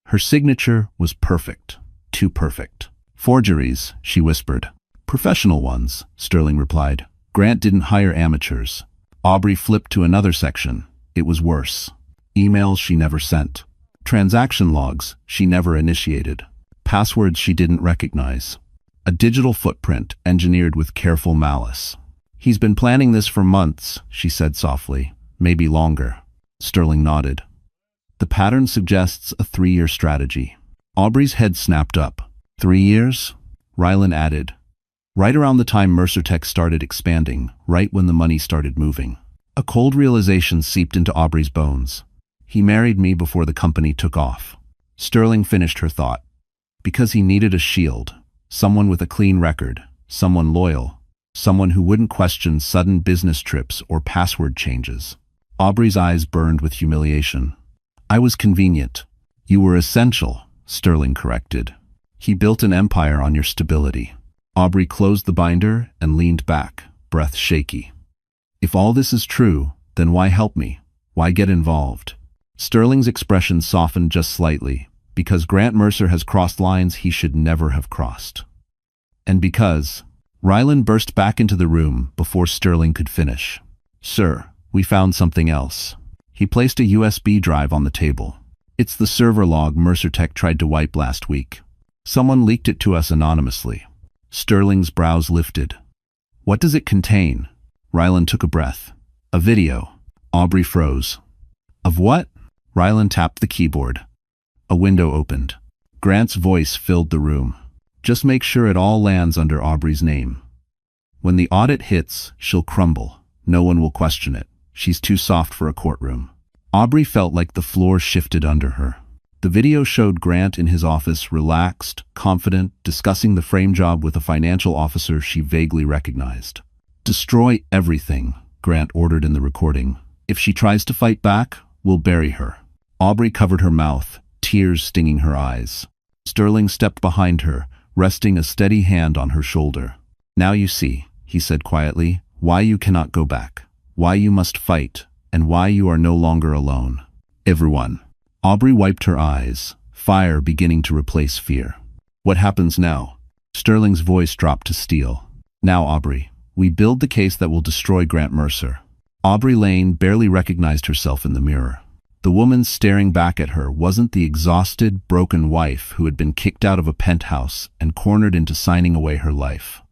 Speaker 1: Her signature was perfect. Too perfect. "Forgeries," she whispered. "Professional ones," Sterling replied. "Grant didn't hire amateurs." Aubrey flipped to another section. It was worse. Emails she never sent. Transaction logs she never initiated. Passwords she didn't recognize. A digital footprint engineered with careful malice. "He's been planning this for months," she said softly. "Maybe longer." Sterling nodded. "The pattern suggests a 3-year strategy." Aubrey's head snapped up. 3 years? Rylan added. "Right around the time Mercer Tech started expanding, right when the money started moving." A cold realization seeped into Aubrey's bones. "He married me before the company took off." Sterling finished her thought. "Because he needed a shield. Someone with a clean record. Someone loyal. Someone who wouldn't question sudden business trips or password changes." Aubrey's eyes burned with humiliation. "I was convenient. You were essential," Sterling corrected. "He built an empire on your stability." Aubrey closed the binder and leaned back, breath shaky. "If all this is true, then why help me? Why get involved?" Sterling's expression softened just slightly. "Because Grant Mercer has crossed lines he should never have crossed." And because... Rylan burst back into the room before Sterling could finish. "Sir, we found something else." He placed a USB drive on the table. "It's the server log Mercer Tech tried to wipe last week. Someone leaked it to us anonymously." Sterling's brows lifted. "What does it contain?" Rylan took a breath. "A video." Aubrey froze. "Of what?" Rylan tapped the keyboard. A window opened. Grant's voice filled the room. "Just make sure it all lands under Aubrey's name. When the audit hits, she'll crumble. No one will question it. She's too soft for a courtroom." Aubrey felt like the floor shifted under her. The video showed Grant in his office, relaxed, confident, discussing the frame job with a financial officer she vaguely recognized. "Destroy everything," Grant ordered in the recording. "If she tries to fight back, we'll bury her." Aubrey covered her mouth, tears stinging her eyes. Sterling stepped behind her, resting a steady hand on her shoulder. "Now you see," he said quietly, "why you cannot go back, why you must fight, and why you are no longer alone. Everyone." Aubrey wiped her eyes, fire beginning to replace fear. "What happens now?" Sterling's voice dropped to steel. "Now, Aubrey, we build the case that will destroy Grant Mercer." Aubrey Lane barely recognized herself in the mirror. The woman staring back at her wasn't the exhausted, broken wife who had been kicked out of a penthouse and cornered into signing away her life.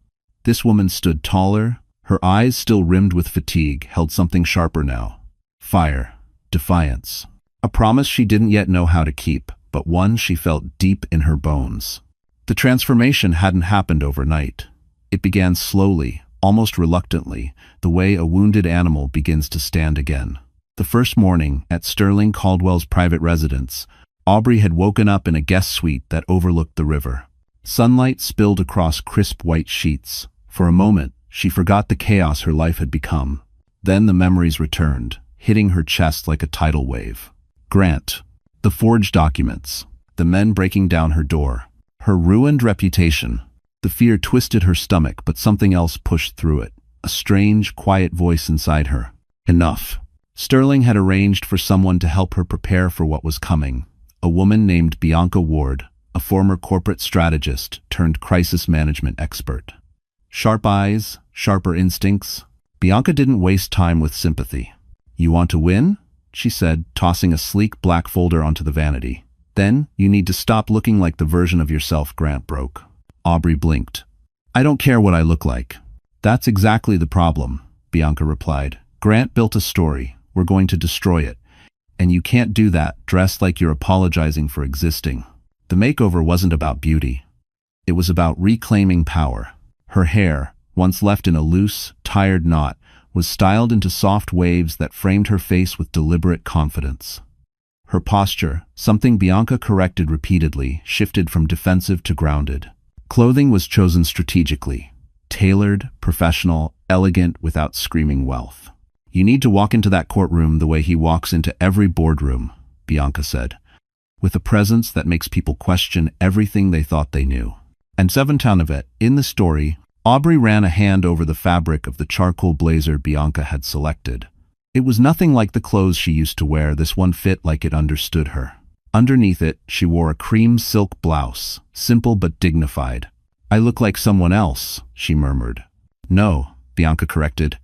Speaker 1: This woman stood taller, her eyes still rimmed with fatigue, held something sharper now. Fire, defiance. A promise she didn't yet know how to keep, but one she felt deep in her bones. The transformation hadn't happened overnight. It began slowly, almost reluctantly, the way a wounded animal begins to stand again. The first morning, at Sterling Caldwell's private residence, Aubrey had woken up in a guest suite that overlooked the river. Sunlight spilled across crisp white sheets. For a moment, she forgot the chaos her life had become. Then the memories returned, hitting her chest like a tidal wave. Grant, the forged documents, the men breaking down her door, Her ruined reputation. The fear twisted her stomach, but something else pushed through it. A strange, quiet voice inside her. Enough. Sterling had arranged for someone to help her prepare for what was coming. A woman named Bianca Ward, a former corporate strategist turned crisis management expert. Sharp eyes, sharper instincts. Bianca didn't waste time with sympathy. "You want to win?" she said, tossing a sleek black folder onto the vanity. "Then, you need to stop looking like the version of yourself Grant broke." Aubrey blinked. "I don't care what I look like." "That's exactly the problem," Bianca replied. "Grant built a story. We're going to destroy it. And you can't do that dressed like you're apologizing for existing." The makeover wasn't about beauty. It was about reclaiming power. Her hair, once left in a loose, tired knot, was styled into soft waves that framed her face with deliberate confidence. Her posture, something Bianca corrected repeatedly, shifted from defensive to grounded. Clothing was chosen strategically. Tailored, professional, elegant without screaming wealth. "You need to walk into that courtroom the way he walks into every boardroom," Bianca said, "with a presence that makes people question everything they thought they knew." And 7 of it, in the story, Aubrey ran a hand over the fabric of the charcoal blazer Bianca had selected. It was nothing like the clothes she used to wear. This one fit like it understood her. Underneath it, she wore a cream silk blouse, simple but dignified. "I look like someone else," she murmured. "No," Bianca corrected.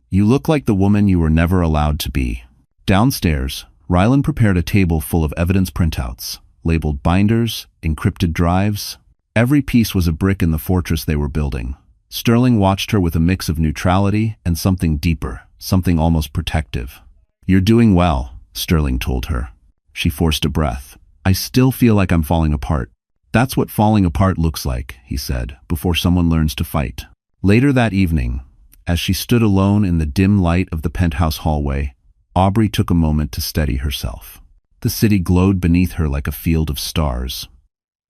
Speaker 1: "You look like the woman you were never allowed to be." Downstairs, Rylan prepared a table full of evidence printouts, labeled binders, encrypted drives. Every piece was a brick in the fortress they were building. Sterling watched her with a mix of neutrality and something deeper, something almost protective. "You're doing well," Sterling told her. She forced a breath. "I still feel like I'm falling apart." "That's what falling apart looks like," he said, "before someone learns to fight." Later that evening, as she stood alone in the dim light of the penthouse hallway, Aubrey took a moment to steady herself. The city glowed beneath her like a field of stars.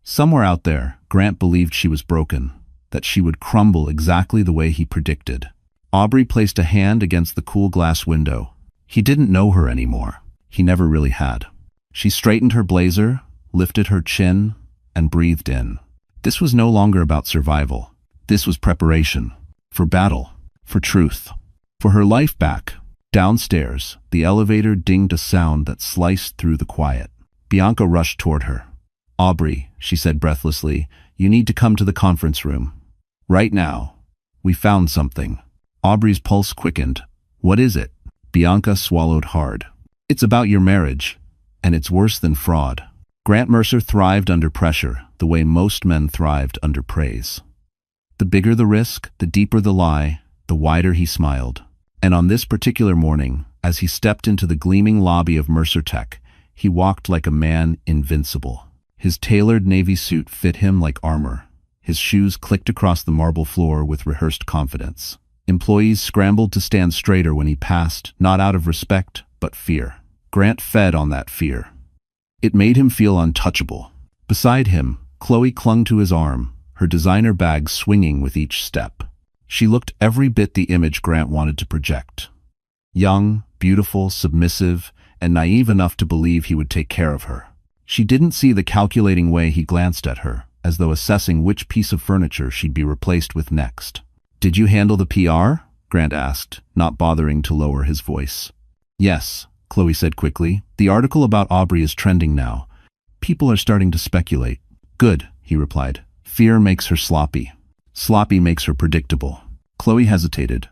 Speaker 1: Somewhere out there, Grant believed she was broken, that she would crumble exactly the way he predicted. Aubrey placed a hand against the cool glass window. He didn't know her anymore. He never really had. She straightened her blazer, lifted her chin, and breathed in. This was no longer about survival. This was preparation. For battle. For truth. For her life back. Downstairs, the elevator dinged a sound that sliced through the quiet. Bianca rushed toward her. "Aubrey," she said breathlessly, "you need to come to the conference room. Right now. We found something." Aubrey's pulse quickened. "What is it?" Bianca swallowed hard. "It's about your marriage, and it's worse than fraud." Grant Mercer thrived under pressure, the way most men thrived under praise. The bigger the risk, the deeper the lie, the wider he smiled. And on this particular morning, as he stepped into the gleaming lobby of Mercer Tech, he walked like a man invincible. His tailored navy suit fit him like armor. His shoes clicked across the marble floor with rehearsed confidence. Employees scrambled to stand straighter when he passed, not out of respect, but fear. Grant fed on that fear. It made him feel untouchable. Beside him, Chloe clung to his arm, her designer bag swinging with each step. She looked every bit the image Grant wanted to project. Young, beautiful, submissive, and naive enough to believe he would take care of her. She didn't see the calculating way he glanced at her, as though assessing which piece of furniture she'd be replaced with next. "Did you handle the PR?" Grant asked, not bothering to lower his voice. "Yes," Chloe said quickly. "The article about Aubrey is trending now. People are starting to speculate." "Good," he replied. "Fear makes her sloppy. Sloppy makes her predictable." Chloe hesitated.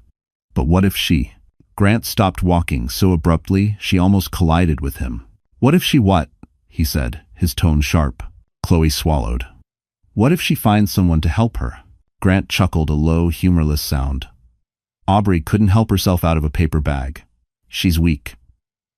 Speaker 1: "But what if she—" Grant stopped walking so abruptly she almost collided with him. "What if she what?" he said, his tone sharp. Chloe swallowed. "What if she finds someone to help her?" Grant chuckled a low, humorless sound. "Aubrey couldn't help herself out of a paper bag. She's weak.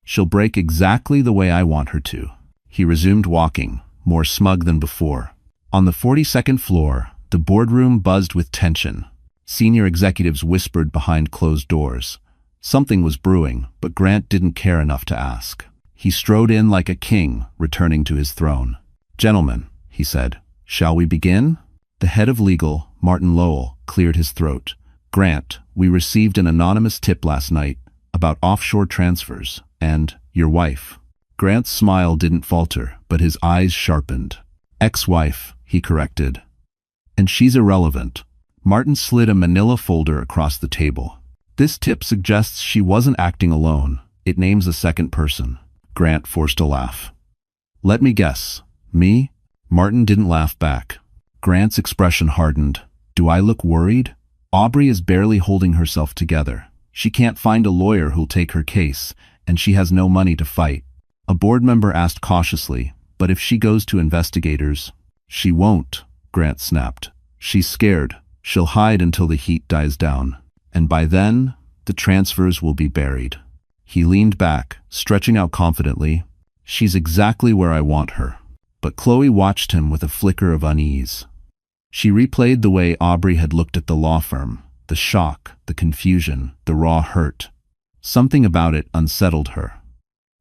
Speaker 1: She'll break exactly the way I want her to." He resumed walking, more smug than before. On the 42nd floor, the boardroom buzzed with tension. Senior executives whispered behind closed doors. Something was brewing, but Grant didn't care enough to ask. He strode in like a king, returning to his throne. "Gentlemen," he said, "shall we begin?" The head of legal, Martin Lowell, cleared his throat. "Grant, we received an anonymous tip last night about offshore transfers and your wife." Grant's smile didn't falter, but his eyes sharpened. Ex-wife, he corrected. And she's irrelevant. Martin slid a manila folder across the table. This tip suggests she wasn't acting alone. It names a second person. Grant forced a laugh. Let me guess. Me? Martin didn't laugh back. Grant's expression hardened. Do I look worried? Aubrey is barely holding herself together. She can't find a lawyer who'll take her case, and she has no money to fight. A board member asked cautiously, but if she goes to investigators? She won't, Grant snapped. She's scared. She'll hide until the heat dies down. And by then, the transfers will be buried. He leaned back, stretching out confidently. She's exactly where I want her. But Chloe watched him with a flicker of unease. She replayed the way Aubrey had looked at the law firm, the shock, the confusion, the raw hurt. Something about it unsettled her.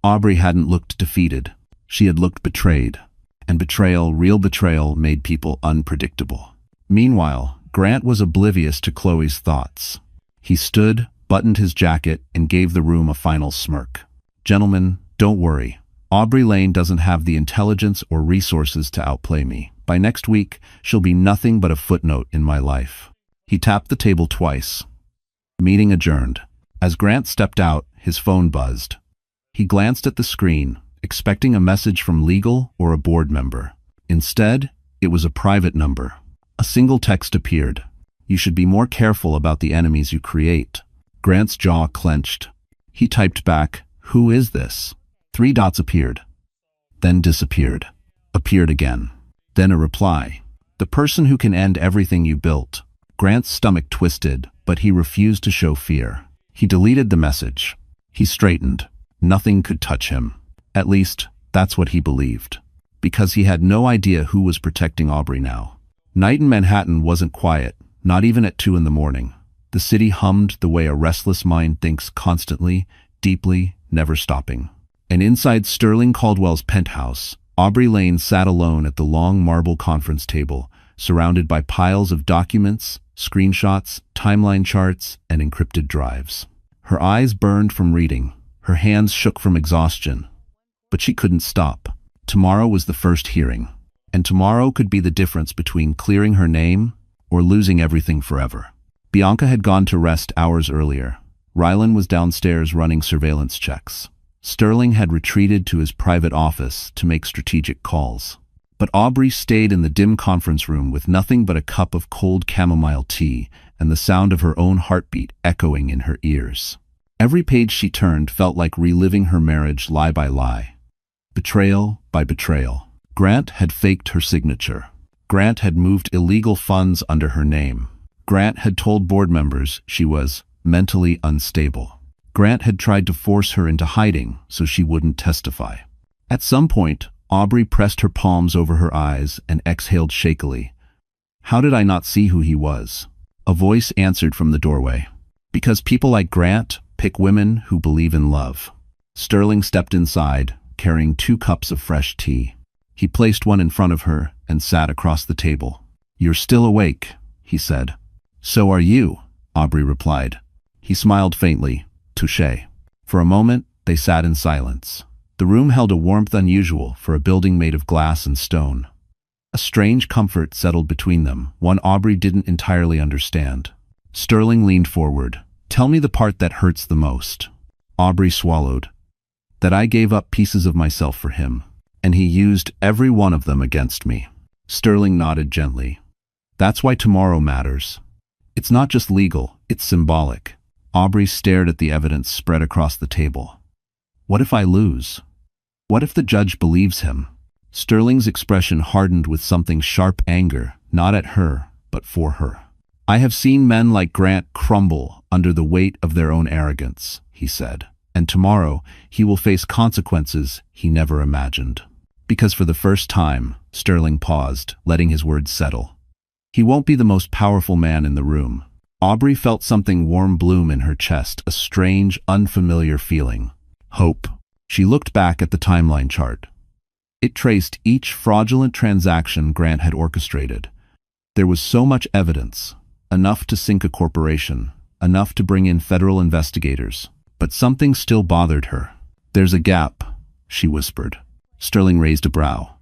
Speaker 1: Aubrey hadn't looked defeated. She had looked betrayed. And betrayal, real betrayal, made people unpredictable. Meanwhile, Grant was oblivious to Chloe's thoughts. He stood, buttoned his jacket, and gave the room a final smirk. Gentlemen, don't worry. Aubrey Lane doesn't have the intelligence or resources to outplay me. By next week, she'll be nothing but a footnote in my life. He tapped the table twice. Meeting adjourned. As Grant stepped out, his phone buzzed. He glanced at the screen, expecting a message from legal or a board member. Instead, it was a private number. A single text appeared. You should be more careful about the enemies you create. Grant's jaw clenched. He typed back, Who is this? 3 dots appeared. Then disappeared. Appeared again. Then a reply. The person who can end everything you built. Grant's stomach twisted, but he refused to show fear. He deleted the message. He straightened. Nothing could touch him. At least, that's what he believed. Because he had no idea who was protecting Aubrey now. Night in Manhattan wasn't quiet, not even at 2 in the morning. The city hummed the way a restless mind thinks constantly, deeply, never stopping. And inside Sterling Caldwell's penthouse, Aubrey Lane sat alone at the long marble conference table, surrounded by piles of documents, screenshots, timeline charts, and encrypted drives. Her eyes burned from reading. Her hands shook from exhaustion. But she couldn't stop. Tomorrow was the first hearing. And tomorrow could be the difference between clearing her name or losing everything forever. Bianca had gone to rest hours earlier. Rylan was downstairs running surveillance checks. Sterling had retreated to his private office to make strategic calls. But Aubrey stayed in the dim conference room with nothing but a cup of cold chamomile tea and the sound of her own heartbeat echoing in her ears. Every page she turned felt like reliving her marriage lie by lie. Betrayal by betrayal. Grant had faked her signature. Grant had moved illegal funds under her name. Grant had told board members she was mentally unstable. Grant had tried to force her into hiding so she wouldn't testify. At some point, Aubrey pressed her palms over her eyes and exhaled shakily. How did I not see who he was? A voice answered from the doorway. Because people like Grant pick women who believe in love. Sterling stepped inside, carrying 2 cups of fresh tea. He placed one in front of her and sat across the table. You're still awake, he said. So are you, Aubrey replied. He smiled faintly. Touché. For a moment, they sat in silence. The room held a warmth unusual for a building made of glass and stone. A strange comfort settled between them, one Aubrey didn't entirely understand. Sterling leaned forward. Tell me the part that hurts the most. Aubrey swallowed. That I gave up pieces of myself for him, and he used every one of them against me. Sterling nodded gently. That's why tomorrow matters. It's not just legal, it's symbolic. Aubrey stared at the evidence spread across the table. What if I lose? What if the judge believes him? Sterling's expression hardened with something sharp anger, not at her, but for her. I have seen men like Grant crumble under the weight of their own arrogance, he said, and tomorrow he will face consequences he never imagined. Because for the first time, Sterling paused, letting his words settle. He won't be the most powerful man in the room. Aubrey felt something warm bloom in her chest, a strange, unfamiliar feeling. Hope. She looked back at the timeline chart. It traced each fraudulent transaction Grant had orchestrated. There was so much evidence, enough to sink a corporation, enough to bring in federal investigators. But something still bothered her. There's a gap, she whispered. Sterling raised a brow.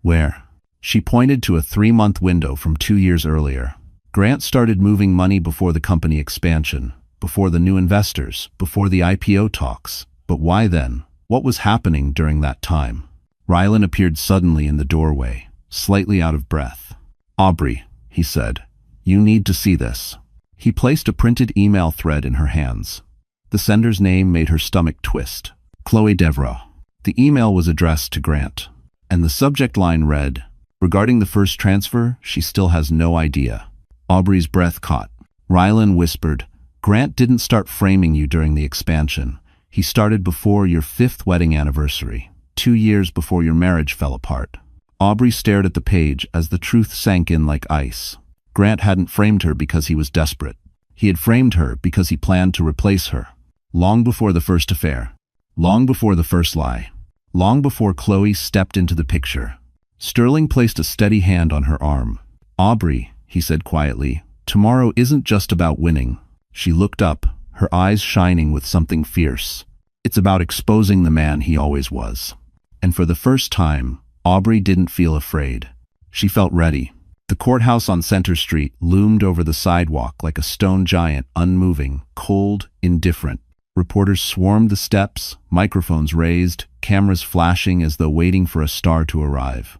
Speaker 1: Where? She pointed to a 3-month window from 2 years earlier. Grant started moving money before the company expansion, before the new investors, before the IPO talks. But why then? What was happening during that time? Rylan appeared suddenly in the doorway, slightly out of breath. "Aubrey," he said, "you need to see this." He placed a printed email thread in her hands. The sender's name made her stomach twist. Chloe Devereaux. The email was addressed to Grant, and the subject line read, "Regarding the first transfer, she still has no idea." Aubrey's breath caught. Rylan whispered, "Grant didn't start framing you during the expansion. He started before your 5th wedding anniversary, 2 years before your marriage fell apart." Aubrey stared at the page as the truth sank in like ice. Grant hadn't framed her because he was desperate. He had framed her because he planned to replace her. Long before the first affair. Long before the first lie. Long before Chloe stepped into the picture. Sterling placed a steady hand on her arm. "Aubrey," he said quietly, "tomorrow isn't just about winning." She looked up, her eyes shining with something fierce. "It's about exposing the man he always was." And for the first time, Aubrey didn't feel afraid. She felt ready. The courthouse on Center Street loomed over the sidewalk like a stone giant, unmoving, cold, indifferent. Reporters swarmed the steps, microphones raised, cameras flashing as though waiting for a star to arrive.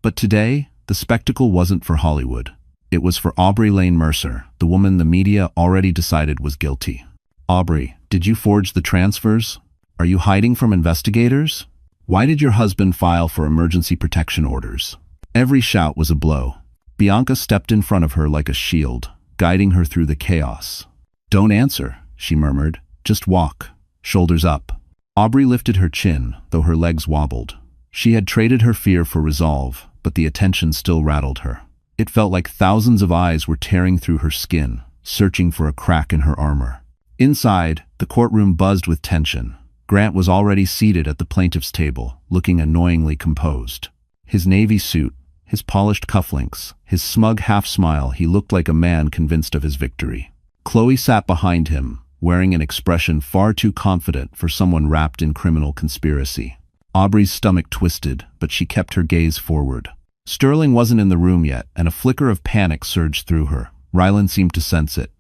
Speaker 1: But today, the spectacle wasn't for Hollywood. It was for Aubrey Lane Mercer, the woman the media already decided was guilty. "Aubrey, did you forge the transfers? Are you hiding from investigators? Why did your husband file for emergency protection orders?" Every shout was a blow. Bianca stepped in front of her like a shield, guiding her through the chaos. "Don't answer," she murmured. "Just walk, shoulders up." Aubrey lifted her chin, though her legs wobbled. She had traded her fear for resolve, but the attention still rattled her. It felt like thousands of eyes were tearing through her skin, searching for a crack in her armor. Inside, the courtroom buzzed with tension. Grant was already seated at the plaintiff's table, looking annoyingly composed. His navy suit, his polished cufflinks, his smug half-smile, he looked like a man convinced of his victory. Chloe sat behind him, wearing an expression far too confident for someone wrapped in criminal conspiracy. Aubrey's stomach twisted, but she kept her gaze forward. Sterling wasn't in the room yet, and a flicker of panic surged through her. Rylan seemed to sense it.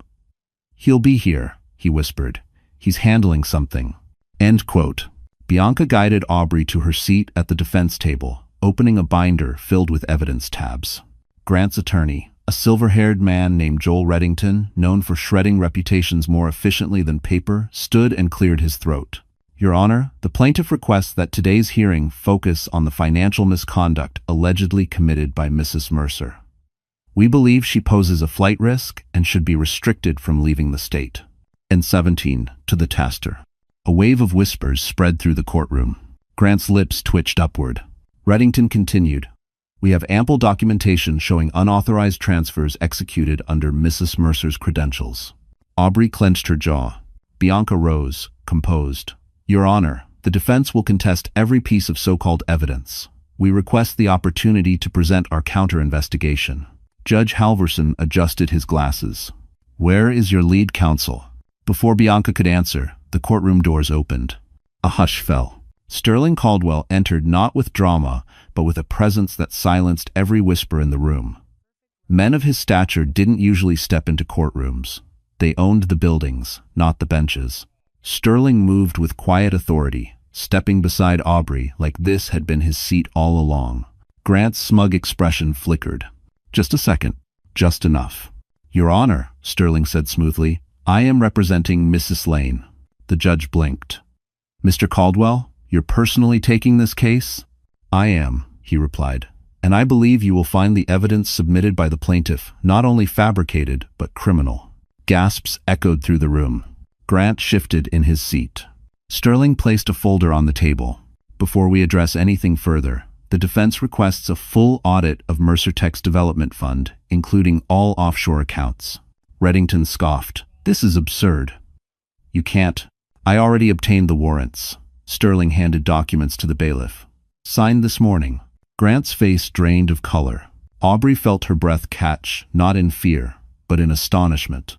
Speaker 1: "He'll be here," he whispered. "He's handling something." End quote. Bianca guided Aubrey to her seat at the defense table, opening a binder filled with evidence tabs. Grant's attorney, a silver-haired man named Joel Reddington, known for shredding reputations more efficiently than paper, stood and cleared his throat. "Your Honor, the plaintiff requests that today's hearing focus on the financial misconduct allegedly committed by Mrs. Mercer. We believe she poses a flight risk and should be restricted from leaving the state." And 17, to the taster. A wave of whispers spread through the courtroom. Grant's lips twitched upward. Reddington continued, "We have ample documentation showing unauthorized transfers executed under Mrs. Mercer's credentials." Aubrey clenched her jaw. Bianca rose, composed. "Your Honor, the defense will contest every piece of so-called evidence. We request the opportunity to present our counter-investigation." Judge Halvorson adjusted his glasses. "Where is your lead counsel?" Before Bianca could answer, the courtroom doors opened. A hush fell. Sterling Caldwell entered not with drama, but with a presence that silenced every whisper in the room. Men of his stature didn't usually step into courtrooms. They owned the buildings, not the benches. Sterling moved with quiet authority, stepping beside Aubrey like this had been his seat all along. Grant's smug expression flickered. "Just a second. Just enough." "Your Honor," Sterling said smoothly, "I am representing Mrs. Lane." The judge blinked. "Mr. Caldwell, you're personally taking this case?" "I am," he replied, "and I believe you will find the evidence submitted by the plaintiff not only fabricated, but criminal." Gasps echoed through the room. Grant shifted in his seat. Sterling placed a folder on the table. "Before we address anything further, the defense requests a full audit of Mercer Tech's development fund, including all offshore accounts." Reddington scoffed. "This is absurd." "You can't. I already obtained the warrants." Sterling handed documents to the bailiff. "Signed this morning." Grant's face drained of color. Aubrey felt her breath catch, not in fear, but in astonishment.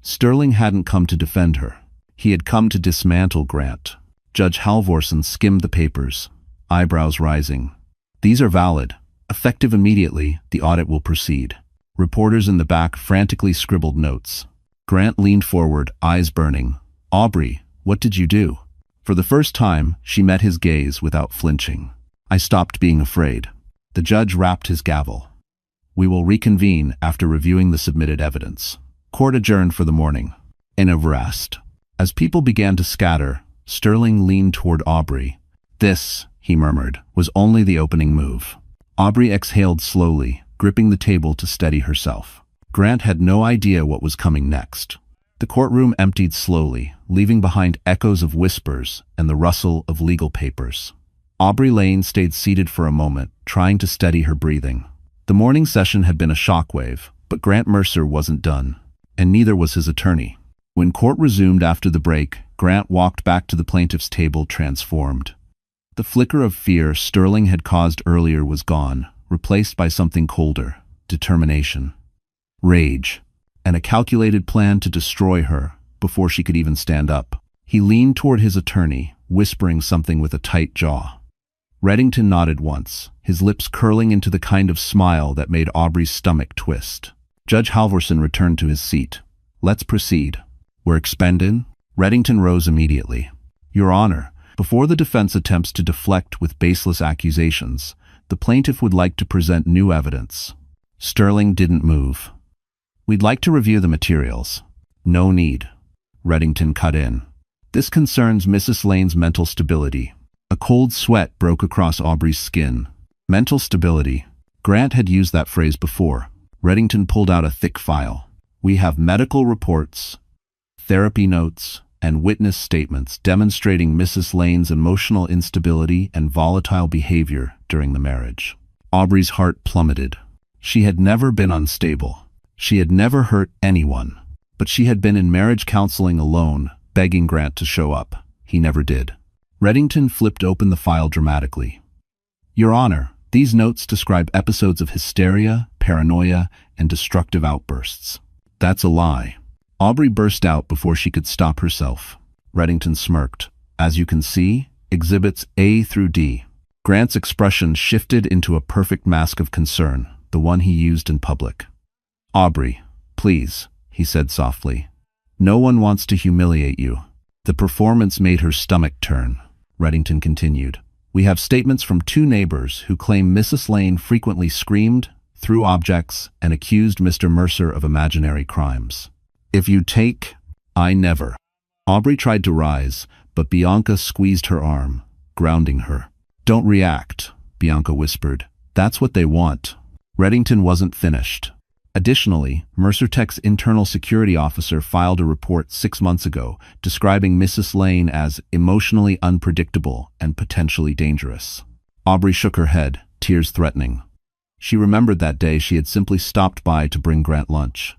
Speaker 1: Sterling hadn't come to defend her. He had come to dismantle Grant. Judge Halvorson skimmed the papers, eyebrows rising. "These are valid. Effective immediately, the audit will proceed. Reporters in the back frantically scribbled notes. Grant leaned forward, eyes burning. Aubrey, what did you do? For the first time, she met his gaze without flinching. I stopped being afraid. The judge rapped his gavel. We will reconvene after reviewing the submitted evidence. Court adjourned for the morning. In a rest. As people began to scatter, Sterling leaned toward Aubrey. This, he murmured, was only the opening move. Aubrey exhaled slowly, gripping the table to steady herself. Grant had no idea what was coming next. The courtroom emptied slowly, leaving behind echoes of whispers and the rustle of legal papers. Aubrey Lane stayed seated for a moment, trying to steady her breathing. The morning session had been a shockwave, but Grant Mercer wasn't done, and neither was his attorney. When court resumed after the break, Grant walked back to the plaintiff's table transformed. The flicker of fear Sterling had caused earlier was gone, replaced by something colder: determination, rage, and a calculated plan to destroy her before she could even stand up. He leaned toward his attorney, whispering something with a tight jaw. Reddington nodded once, his lips curling into the kind of smile that made Aubrey's stomach twist. Judge Halvorson returned to his seat. Let's proceed. We're expended? Reddington rose immediately. Your Honor, before the defense attempts to deflect with baseless accusations, the plaintiff would like to present new evidence. Sterling didn't move. We'd like to review the materials. No need. Reddington cut in. This concerns Mrs. Lane's mental stability. A cold sweat broke across Aubrey's skin. Mental stability. Grant had used that phrase before. Reddington pulled out a thick file. We have medical reports, therapy notes, and witness statements demonstrating Mrs. Lane's emotional instability and volatile behavior during the marriage. Aubrey's heart plummeted. She had never been unstable. She had never hurt anyone. But she had been in marriage counseling alone, begging Grant to show up. He never did. Reddington flipped open the file dramatically. Your Honor, these notes describe episodes of hysteria, paranoia, and destructive outbursts. That's a lie. Aubrey burst out before she could stop herself. Reddington smirked. As you can see, exhibits A through D. Grant's expression shifted into a perfect mask of concern, the one he used in public. Aubrey, please, he said softly. No one wants to humiliate you. The performance made her stomach turn. Reddington continued. We have statements from 2 neighbors who claim Mrs. Lane frequently screamed, threw objects, and accused Mr. Mercer of imaginary crimes. If you take, I never. Aubrey tried to rise, but Bianca squeezed her arm, grounding her. Don't react, Bianca whispered. That's what they want. Reddington wasn't finished. Additionally, Mercer Tech's internal security officer filed a report 6 months ago describing Mrs. Lane as emotionally unpredictable and potentially dangerous. Aubrey shook her head, tears threatening. She remembered that day she had simply stopped by to bring Grant lunch.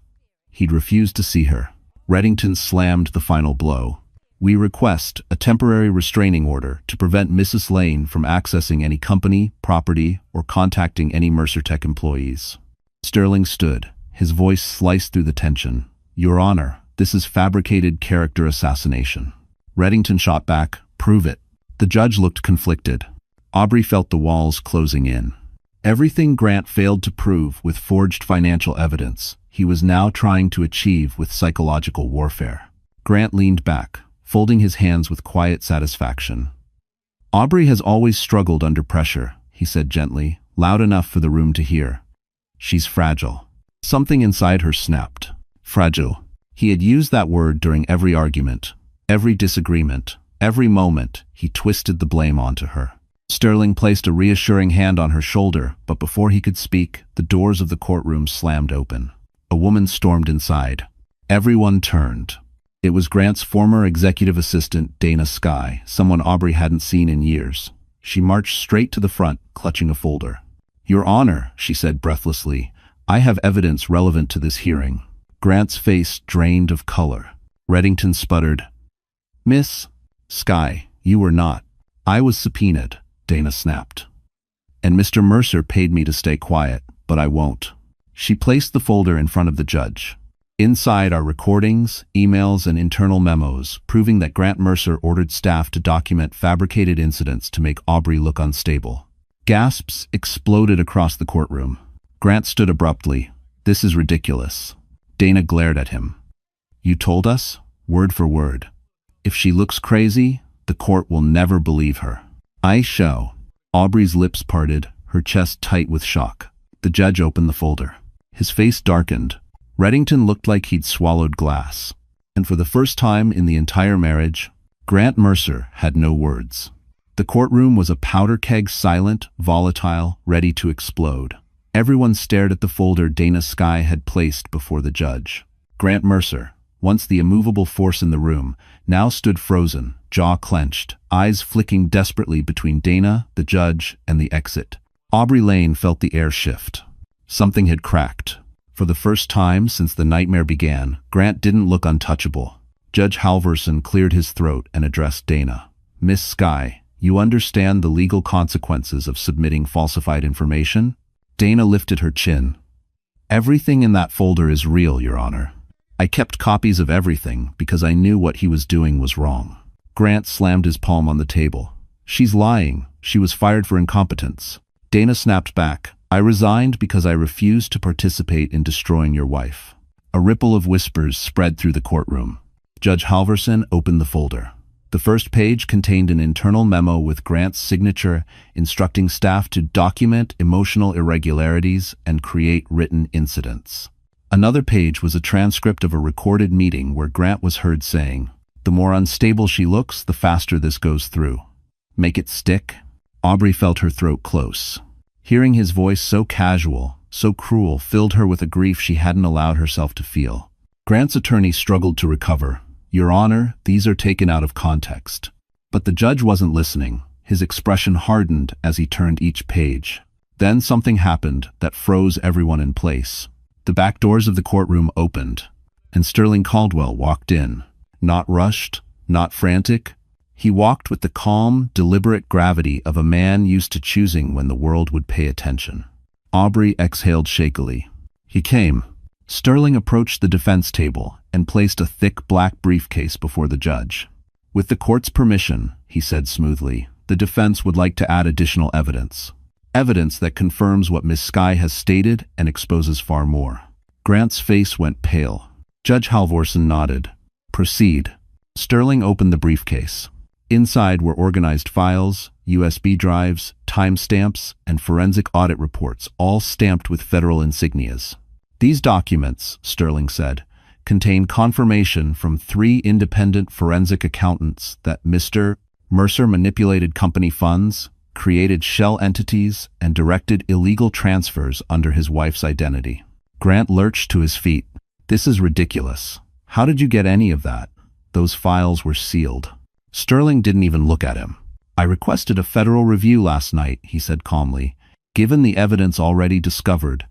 Speaker 1: He'd refused to see her. Reddington slammed the final blow. We request a temporary restraining order to prevent Mrs. Lane from accessing any company, property, or contacting any Mercer Tech employees. Sterling stood, his voice sliced through the tension. Your Honor, this is fabricated character assassination. Reddington shot back, prove it. The judge looked conflicted. Aubrey felt the walls closing in. Everything Grant failed to prove with forged financial evidence, he was now trying to achieve with psychological warfare. Grant leaned back, folding his hands with quiet satisfaction. Aubrey has always struggled under pressure, he said gently, loud enough for the room to hear. She's fragile. Something inside her snapped. Fragile. He had used that word during every argument, every disagreement, every moment he twisted the blame onto her. Sterling placed a reassuring hand on her shoulder, but before he could speak, the doors of the courtroom slammed open. A woman stormed inside. Everyone turned. It was Grant's former executive assistant, Dana Skye, someone Aubrey hadn't seen in years. She marched straight to the front, clutching a folder. Your Honor, she said breathlessly, I have evidence relevant to this hearing. Grant's face drained of color. Reddington sputtered. Miss Skye, you were not. I was subpoenaed, Dana snapped. And Mr. Mercer paid me to stay quiet, but I won't. She placed the folder in front of the judge. Inside are recordings, emails, and internal memos, proving that Grant Mercer ordered staff to document fabricated incidents to make Aubrey look unstable. Gasps exploded across the courtroom. Grant stood abruptly. "This is ridiculous." Dana glared at him. "You told us, word for word. If she looks crazy, the court will never believe her." "I show." Aubrey's lips parted, her chest tight with shock. The judge opened the folder. His face darkened. Reddington looked like he'd swallowed glass. And for the first time in the entire marriage, Grant Mercer had no words. The courtroom was a powder keg, silent, volatile, ready to explode. Everyone stared at the folder Dana Sky had placed before the judge. Grant Mercer, once the immovable force in the room, now stood frozen, jaw clenched, eyes flicking desperately between Dana, the judge, and the exit. Aubrey Lane felt the air shift. Something had cracked. For the first time since the nightmare began, Grant didn't look untouchable. Judge Halvorson cleared his throat and addressed Dana. "Miss Sky, you understand the legal consequences of submitting falsified information?" Dana lifted her chin. "Everything in that folder is real, Your Honor. I kept copies of everything because I knew what he was doing was wrong." Grant slammed his palm on the table. "She's lying. She was fired for incompetence." Dana snapped back. "I resigned because I refused to participate in destroying your wife." A ripple of whispers spread through the courtroom. Judge Halvorson opened the folder. The first page contained an internal memo with Grant's signature instructing staff to document emotional irregularities and create written incidents. Another page was a transcript of a recorded meeting where Grant was heard saying, "The more unstable she looks, the faster this goes through. Make it stick." Aubrey felt her throat close. Hearing his voice so casual, so cruel, filled her with a grief she hadn't allowed herself to feel. Grant's attorney struggled to recover. "Your Honor, these are taken out of context." But the judge wasn't listening. His expression hardened as he turned each page. Then something happened that froze everyone in place. The back doors of the courtroom opened, and Sterling Caldwell walked in. Not rushed, not frantic. He walked with the calm, deliberate gravity of a man used to choosing when the world would pay attention. Aubrey exhaled shakily. He came. Sterling approached the defense table and placed a thick black briefcase before the judge. "With the court's permission," he said smoothly, "the defense would like to add additional evidence. Evidence that confirms what Miss Sky has stated and exposes far more." Grant's face went pale. Judge Halvorson nodded. "Proceed." Sterling opened the briefcase. Inside were organized files, USB drives, timestamps, and forensic audit reports, all stamped with federal insignias. "These documents," Sterling said, "contain confirmation from 3 independent forensic accountants that Mr. Mercer manipulated company funds, created shell entities, and directed illegal transfers under his wife's identity." Grant lurched to his feet. "This is ridiculous. How did you get any of that? Those files were sealed." Sterling didn't even look at him. "I requested a federal review last night," he said calmly. "Given the evidence already discovered,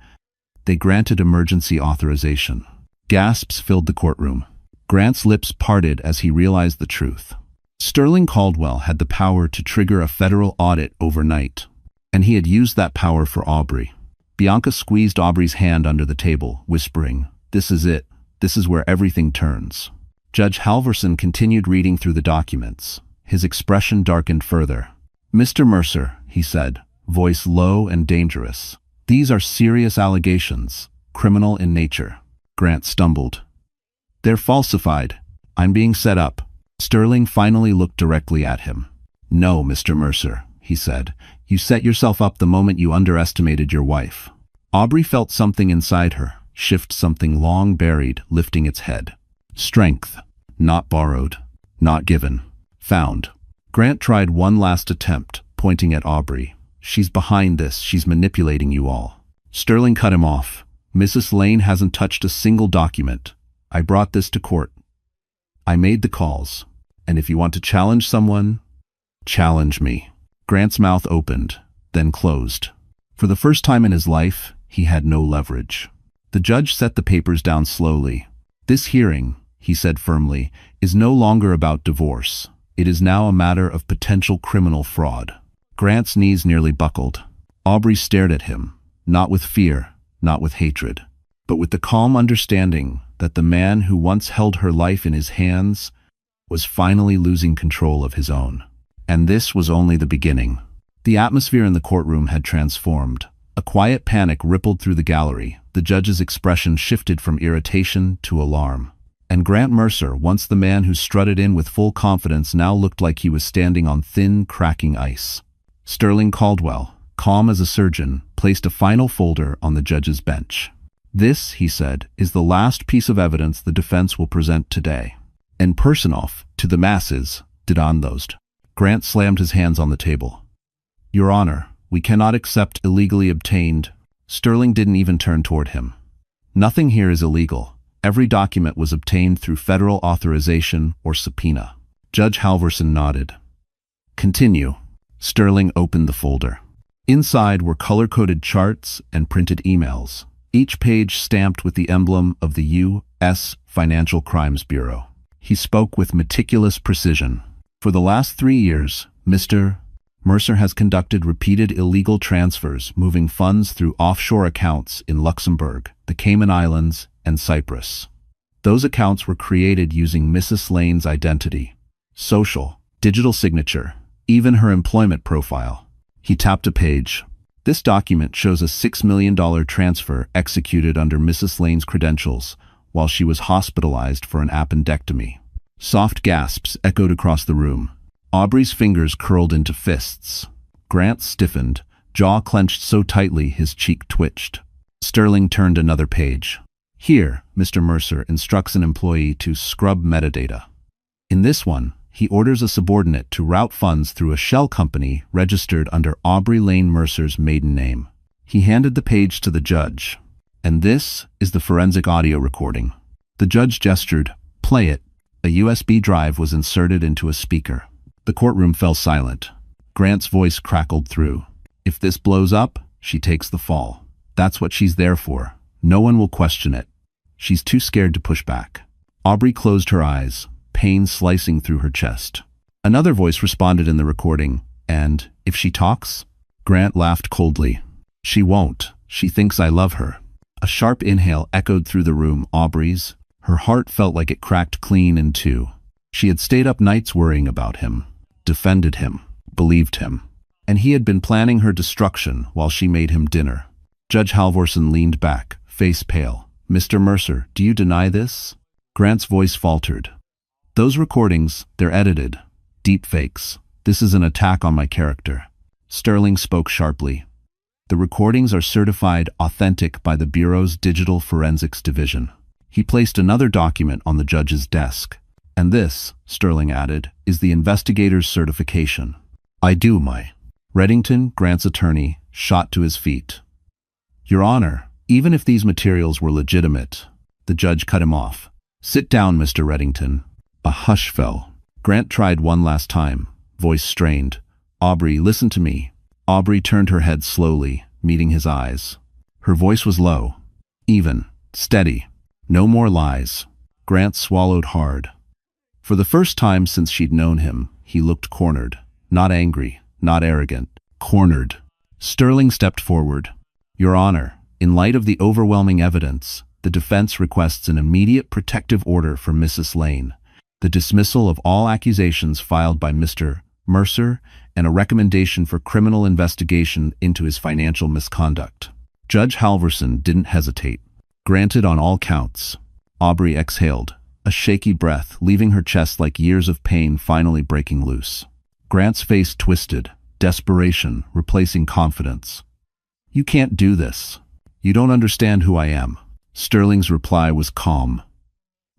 Speaker 1: they granted emergency authorization." Gasps filled the courtroom. Grant's lips parted as he realized the truth. Sterling Caldwell had the power to trigger a federal audit overnight, and he had used that power for Aubrey. Bianca squeezed Aubrey's hand under the table, whispering, "This is it. This is where everything turns." Judge Halvorson continued reading through the documents. His expression darkened further. "Mr. Mercer," he said, voice low and dangerous, "these are serious allegations, criminal in nature." Grant stumbled. "They're falsified. I'm being set up." Sterling finally looked directly at him. "No, Mr. Mercer," he said. "You set yourself up the moment you underestimated your wife." Aubrey felt something inside her, shift, something long buried, lifting its head. Strength. Not borrowed. Not given. Found. Grant tried one last attempt, pointing at Aubrey. "She's behind this. She's manipulating you all." Sterling cut him off. "Mrs. Lane hasn't touched a single document. I brought this to court. I made the calls. And if you want to challenge someone, challenge me." Grant's mouth opened, then closed. For the first time in his life, he had no leverage. The judge set the papers down slowly. "This hearing," he said firmly, "is no longer about divorce. It is now a matter of potential criminal fraud." Grant's knees nearly buckled. Aubrey stared at him, not with fear, not with hatred, but with the calm understanding that the man who once held her life in his hands was finally losing control of his own. And this was only the beginning. The atmosphere in the courtroom had transformed. A quiet panic rippled through the gallery. The judge's expression shifted from irritation to alarm. And Grant Mercer, once the man who strutted in with full confidence, now looked like he was standing on thin, cracking ice. Sterling Caldwell, calm as a surgeon, placed a final folder on the judge's bench. "This," he said, "is the last piece of evidence the defense will present today." And Personoff, to the masses, Didonthosed. Grant slammed his hands on the table. "Your Honor, we cannot accept illegally obtained." Sterling didn't even turn toward him. "Nothing here is illegal. Every document was obtained through federal authorization or subpoena." Judge Halvorson nodded. "Continue." Sterling opened the folder. Inside were color-coded charts and printed emails, each page stamped with the emblem of the U.S. Financial Crimes Bureau. He spoke with meticulous precision. "For the last 3 years, Mr. Mercer has conducted repeated illegal transfers, moving funds through offshore accounts in Luxembourg, the Cayman Islands, and Cyprus. Those accounts were created using Mrs. Lane's identity, social, digital signature, even her employment profile." He tapped a page. "This document shows a $6 million transfer executed under Mrs. Lane's credentials while she was hospitalized for an appendectomy." Soft gasps echoed across the room. Aubrey's fingers curled into fists. Grant stiffened, jaw clenched so tightly his cheek twitched. Sterling turned another page. "Here, Mr. Mercer instructs an employee to scrub metadata. In this one, he orders a subordinate to route funds through a shell company registered under Aubrey Lane Mercer's maiden name." He handed the page to the judge. "And this is the forensic audio recording." The judge gestured. "Play it." A USB drive was inserted into a speaker. The courtroom fell silent. Grant's voice crackled through. "If this blows up, she takes the fall. That's what she's there for. No one will question it. She's too scared to push back." Aubrey closed her eyes, pain slicing through her chest. Another voice responded in the recording. "And if she talks?" Grant laughed coldly. "She won't. She thinks I love her." A sharp inhale echoed through the room. Aubrey's. Her heart felt like it cracked clean in two. She had stayed up nights worrying about him, defended him, believed him. And he had been planning her destruction while she made him dinner. Judge Halvorson leaned back, face pale. "Mr. Mercer, do you deny this?" Grant's voice faltered. "Those recordings, they're edited. Deep fakes. This is an attack on my character." Sterling spoke sharply. "The recordings are certified authentic by the Bureau's Digital Forensics Division." He placed another document on the judge's desk. "And this," Sterling added, "is the investigator's certification." "I do, my." Reddington, Grant's attorney, shot to his feet. "Your Honor, even if these materials were legitimate," the judge cut him off. "Sit down, Mr. Reddington." A hush fell. Grant tried one last time, voice strained. "Aubrey, listen to me." Aubrey turned her head slowly, meeting his eyes. Her voice was low, even, steady. "No more lies." Grant swallowed hard. For the first time since she'd known him, he looked cornered. Not angry, not arrogant. Cornered. Sterling stepped forward. "Your Honor, in light of the overwhelming evidence, the defense requests an immediate protective order for Mrs. Lane, the dismissal of all accusations filed by Mr. Mercer, and a recommendation for criminal investigation into his financial misconduct." Judge Halvorson didn't hesitate. "Granted on all counts." Aubrey exhaled, a shaky breath leaving her chest like years of pain finally breaking loose. Grant's face twisted, desperation replacing confidence. "You can't do this. You don't understand who I am." Sterling's reply was calm.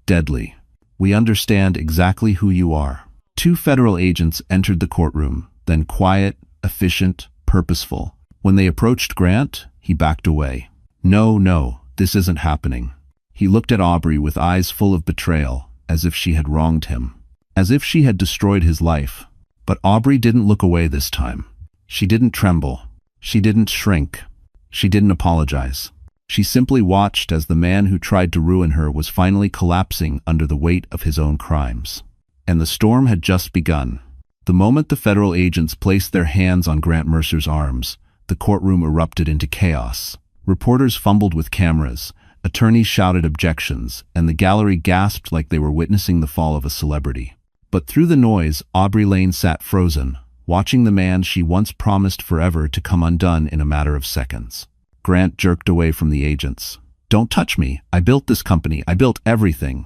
Speaker 1: "Deadly. We understand exactly who you are." Two federal agents entered the courtroom, then quiet, efficient, purposeful. When they approached Grant, he backed away. No, this isn't happening." He looked at Aubrey with eyes full of betrayal, as if she had wronged him, as if she had destroyed his life. But Aubrey didn't look away this time. She didn't tremble. She didn't shrink. She didn't apologize. She simply watched as the man who tried to ruin her was finally collapsing under the weight of his own crimes. And the storm had just begun. The moment the federal agents placed their hands on Grant Mercer's arms, the courtroom erupted into chaos. Reporters fumbled with cameras, attorneys shouted objections, and the gallery gasped like they were witnessing the fall of a celebrity. But through the noise, Aubrey Lane sat frozen, watching the man she once promised forever to come undone in a matter of seconds. Grant jerked away from the agents. "Don't touch me. I built this company. I built everything."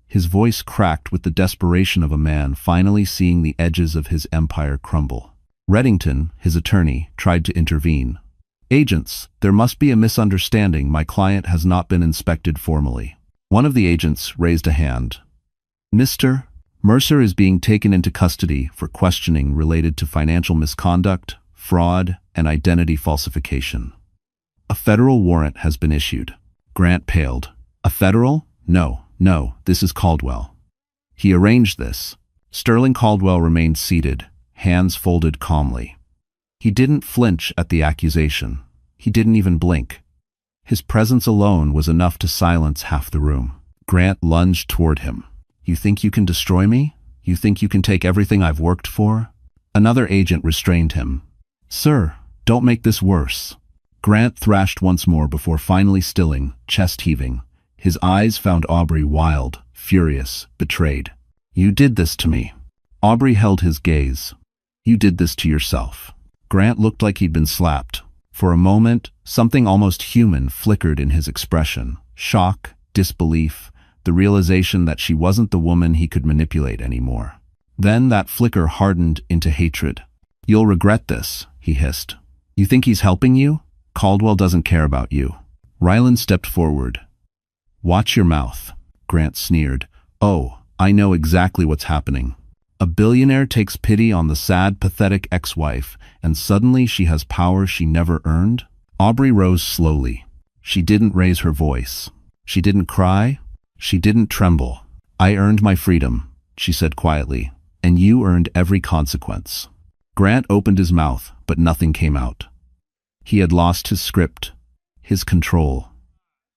Speaker 1: His voice cracked with the desperation of a man finally seeing the edges of his empire crumble. Reddington, his attorney, tried to intervene. "Agents, there must be a misunderstanding. My client has not been inspected formally." One of the agents raised a hand. "Mr. Mercer is being taken into custody for questioning related to financial misconduct, fraud, and identity falsification. A federal warrant has been issued." Grant paled. "A federal? No, this is Caldwell. He arranged this." Sterling Caldwell remained seated, hands folded calmly. He didn't flinch at the accusation. He didn't even blink. His presence alone was enough to silence half the room. Grant lunged toward him. "You think you can destroy me? You think you can take everything I've worked for?" Another agent restrained him. "Sir, don't make this worse." Grant thrashed once more before finally stilling, chest heaving. His eyes found Aubrey wild, furious, betrayed. "You did this to me." Aubrey held his gaze. "You did this to yourself." Grant looked like he'd been slapped. For a moment, something almost human flickered in his expression. Shock, disbelief, the realization that she wasn't the woman he could manipulate anymore. Then that flicker hardened into hatred. "You'll regret this," he hissed. "You think he's helping you? Caldwell doesn't care about you." Ryland stepped forward. "Watch your mouth," Grant sneered. "Oh, I know exactly what's happening. A billionaire takes pity on the sad, pathetic ex-wife, and suddenly she has power she never earned?" Aubrey rose slowly. She didn't raise her voice. She didn't cry. She didn't tremble. "I earned my freedom," she said quietly, "and you earned every consequence." Grant opened his mouth, but nothing came out. He had lost his script, his control,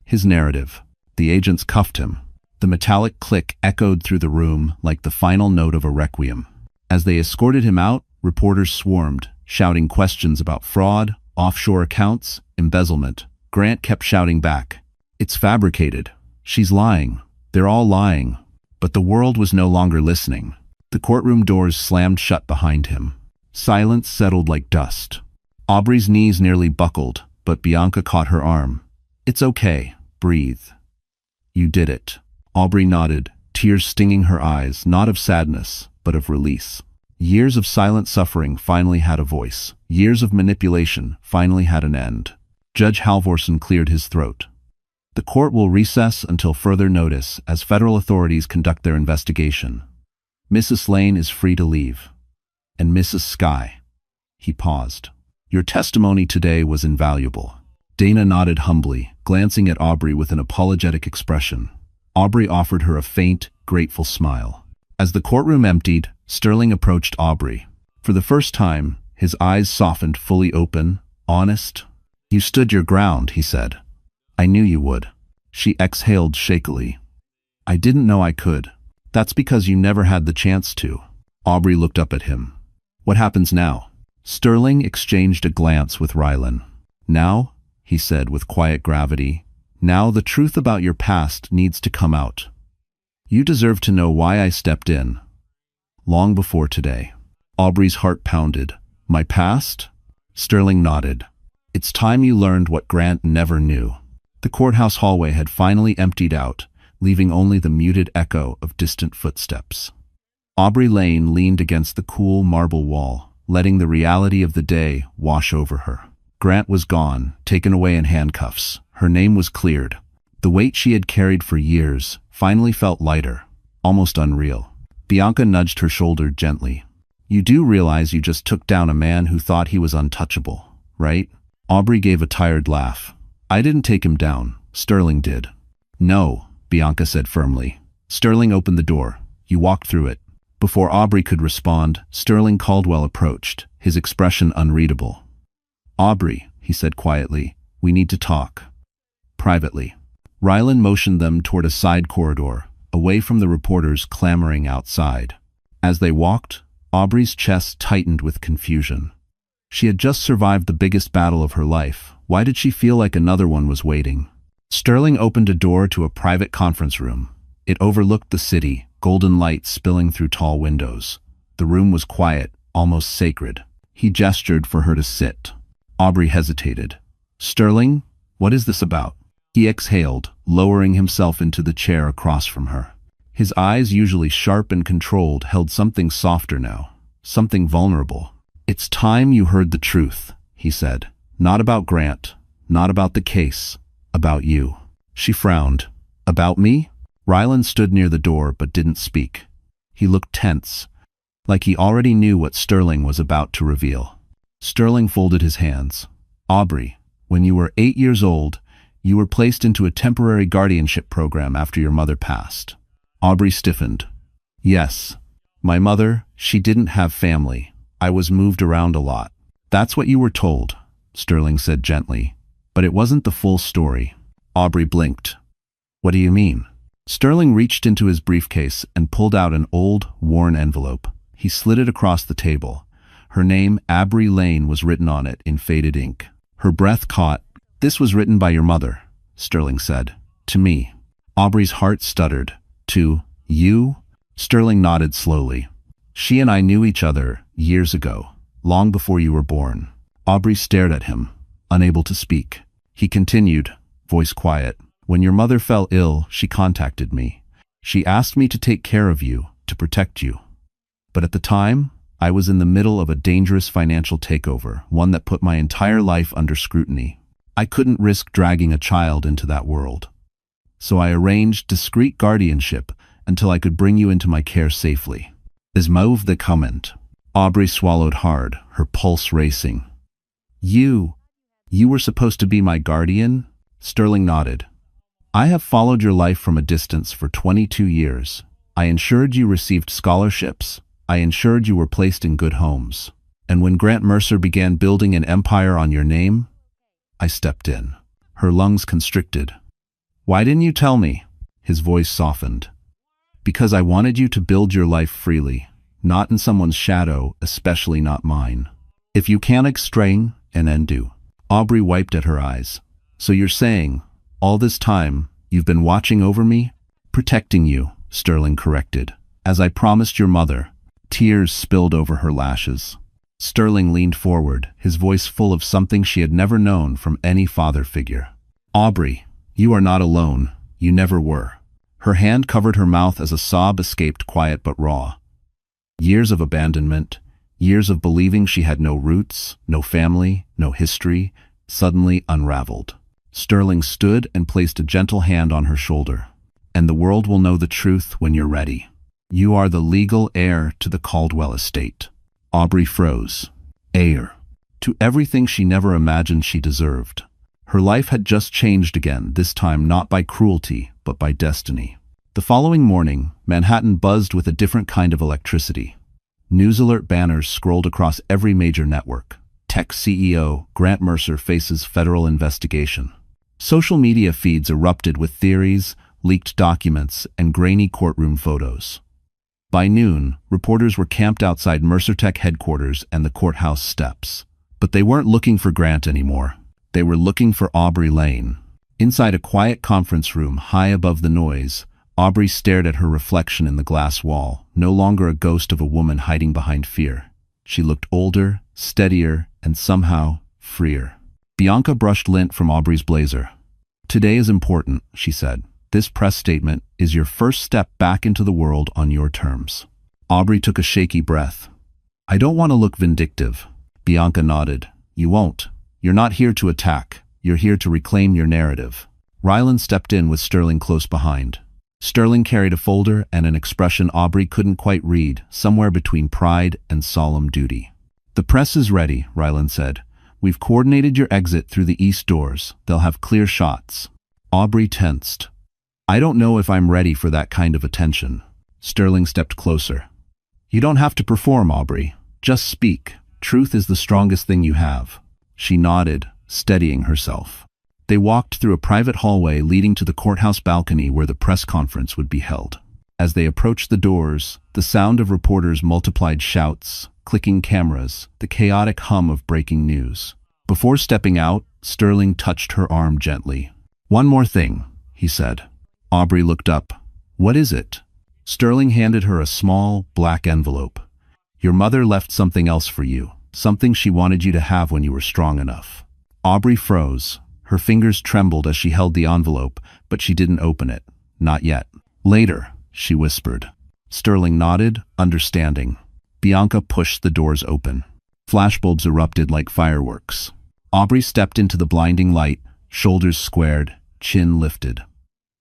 Speaker 1: his narrative. The agents cuffed him. The metallic click echoed through the room like the final note of a requiem. As they escorted him out, reporters swarmed, shouting questions about fraud, offshore accounts, embezzlement. Grant kept shouting back, "It's fabricated. She's lying. They're all lying." But the world was no longer listening. The courtroom doors slammed shut behind him. Silence settled like dust. Aubrey's knees nearly buckled, but Bianca caught her arm. "It's okay. Breathe." "You did it." Aubrey nodded, tears stinging her eyes, not of sadness, but of release. Years of silent suffering finally had a voice. Years of manipulation finally had an end. Judge Halvorson cleared his throat. "The court will recess until further notice as federal authorities conduct their investigation. Mrs. Lane is free to leave. And Mrs. Skye." He paused. "Your testimony today was invaluable." Dana nodded humbly, glancing at Aubrey with an apologetic expression. Aubrey offered her a faint, grateful smile. As the courtroom emptied, Sterling approached Aubrey. For the first time, his eyes softened, fully open, honest. "You stood your ground," he said. "I knew you would." She exhaled shakily. "I didn't know I could." "That's because you never had the chance to." Aubrey looked up at him. "What happens now?" Sterling exchanged a glance with Rylan. "Now," he said with quiet gravity, "now the truth about your past needs to come out. You deserve to know why I stepped in. Long before today." Aubrey's heart pounded. "My past?" Sterling nodded. "It's time you learned what Grant never knew." The courthouse hallway had finally emptied out, leaving only the muted echo of distant footsteps. Aubrey Lane leaned against the cool marble wall, letting the reality of the day wash over her. Grant was gone, taken away in handcuffs. Her name was cleared. The weight she had carried for years finally felt lighter, almost unreal. Bianca nudged her shoulder gently. "You do realize you just took down a man who thought he was untouchable, right?" Aubrey gave a tired laugh. "I didn't take him down. Sterling did." "No," Bianca said firmly. "Sterling opened the door. You walked through it." Before Aubrey could respond, Sterling Caldwell approached, his expression unreadable. "Aubrey," he said quietly, "we need to talk. Privately." Rylan motioned them toward a side corridor, away from the reporters clamoring outside. As they walked, Aubrey's chest tightened with confusion. She had just survived the biggest battle of her life. Why did she feel like another one was waiting? Sterling opened a door to a private conference room. It overlooked the city, golden light spilling through tall windows. The room was quiet, almost sacred. He gestured for her to sit. Aubrey hesitated. "Sterling, what is this about?" He exhaled, lowering himself into the chair across from her. His eyes, usually sharp and controlled, held something softer now, something vulnerable. "It's time you heard the truth," he said. "Not about Grant, not about the case, about you." She frowned. "About me?" Ryland stood near the door but didn't speak. He looked tense, like he already knew what Sterling was about to reveal. Sterling folded his hands. "Aubrey, when you were 8 years old, you were placed into a temporary guardianship program after your mother passed." Aubrey stiffened. "Yes. My mother, she didn't have family. I was moved around a lot." "That's what you were told," Sterling said gently. "But it wasn't the full story." Aubrey blinked. "What do you mean?" Sterling reached into his briefcase and pulled out an old, worn envelope. He slid it across the table. Her name, Aubrey Lane, was written on it in faded ink. Her breath caught. "This was written by your mother," Sterling said. "To me." Aubrey's heart stuttered. "To you?" Sterling nodded slowly. "She and I knew each other years ago, long before you were born." Aubrey stared at him, unable to speak. He continued, voice quiet. "When your mother fell ill, she contacted me. She asked me to take care of you, to protect you. But at the time, I was in the middle of a dangerous financial takeover, one that put my entire life under scrutiny. I couldn't risk dragging a child into that world. So I arranged discreet guardianship until I could bring you into my care safely." Is move the comment. Aubrey swallowed hard, her pulse racing. You were supposed to be my guardian?" Sterling nodded. "I have followed your life from a distance for 22 years. I ensured you received scholarships. I ensured you were placed in good homes. And when Grant Mercer began building an empire on your name, I stepped in." Her lungs constricted. "Why didn't you tell me?" His voice softened. "Because I wanted you to build your life freely, not in someone's shadow, especially not mine. If you can't extrain and undo." Aubrey wiped at her eyes. "So you're saying, all this time, you've been watching over me?" "Protecting you," Sterling corrected. "As I promised your mother." Tears spilled over her lashes. Sterling leaned forward, his voice full of something she had never known from any father figure. "Aubrey, you are not alone. You never were." Her hand covered her mouth as a sob escaped, quiet but raw. Years of abandonment, years of believing she had no roots, no family, no history, suddenly unraveled. Sterling stood and placed a gentle hand on her shoulder. "And the world will know the truth when you're ready. You are the legal heir to the Caldwell estate." Aubrey froze. Heir. To everything she never imagined she deserved. Her life had just changed again, this time not by cruelty, but by destiny. The following morning, Manhattan buzzed with a different kind of electricity. News alert banners scrolled across every major network. Tech CEO Grant Mercer faces federal investigation. Social media feeds erupted with theories, leaked documents, and grainy courtroom photos. By noon, reporters were camped outside Mercer Tech headquarters and the courthouse steps. But they weren't looking for Grant anymore. They were looking for Aubrey Lane. Inside a quiet conference room high above the noise, Aubrey stared at her reflection in the glass wall, no longer a ghost of a woman hiding behind fear. She looked older, steadier, and somehow freer. Bianca brushed lint from Aubrey's blazer. "Today is important," she said. "This press statement is your first step back into the world on your terms." Aubrey took a shaky breath. "I don't want to look vindictive." Bianca nodded. "You won't. You're not here to attack. You're here to reclaim your narrative." Ryland stepped in with Sterling close behind. Sterling carried a folder and an expression Aubrey couldn't quite read, somewhere between pride and solemn duty. "The press is ready," Ryland said. "We've coordinated your exit through the east doors. They'll have clear shots." Aubrey tensed. "I don't know if I'm ready for that kind of attention." Sterling stepped closer. "You don't have to perform, Aubrey. Just speak. Truth is the strongest thing you have." She nodded, steadying herself. They walked through a private hallway leading to the courthouse balcony where the press conference would be held. As they approached the doors, the sound of reporters multiplied: shouts, clicking cameras, the chaotic hum of breaking news. Before stepping out, Sterling touched her arm gently. "One more thing," he said. Aubrey looked up. "What is it?" Sterling handed her a small, black envelope. Your mother left something else for you, something she wanted you to have when you were strong enough. Aubrey froze. Her fingers trembled as she held the envelope, but she didn't open it. Not yet. Later, she whispered. Sterling nodded, understanding. Bianca pushed the doors open. Flashbulbs erupted like fireworks. Aubrey stepped into the blinding light, shoulders squared, chin lifted.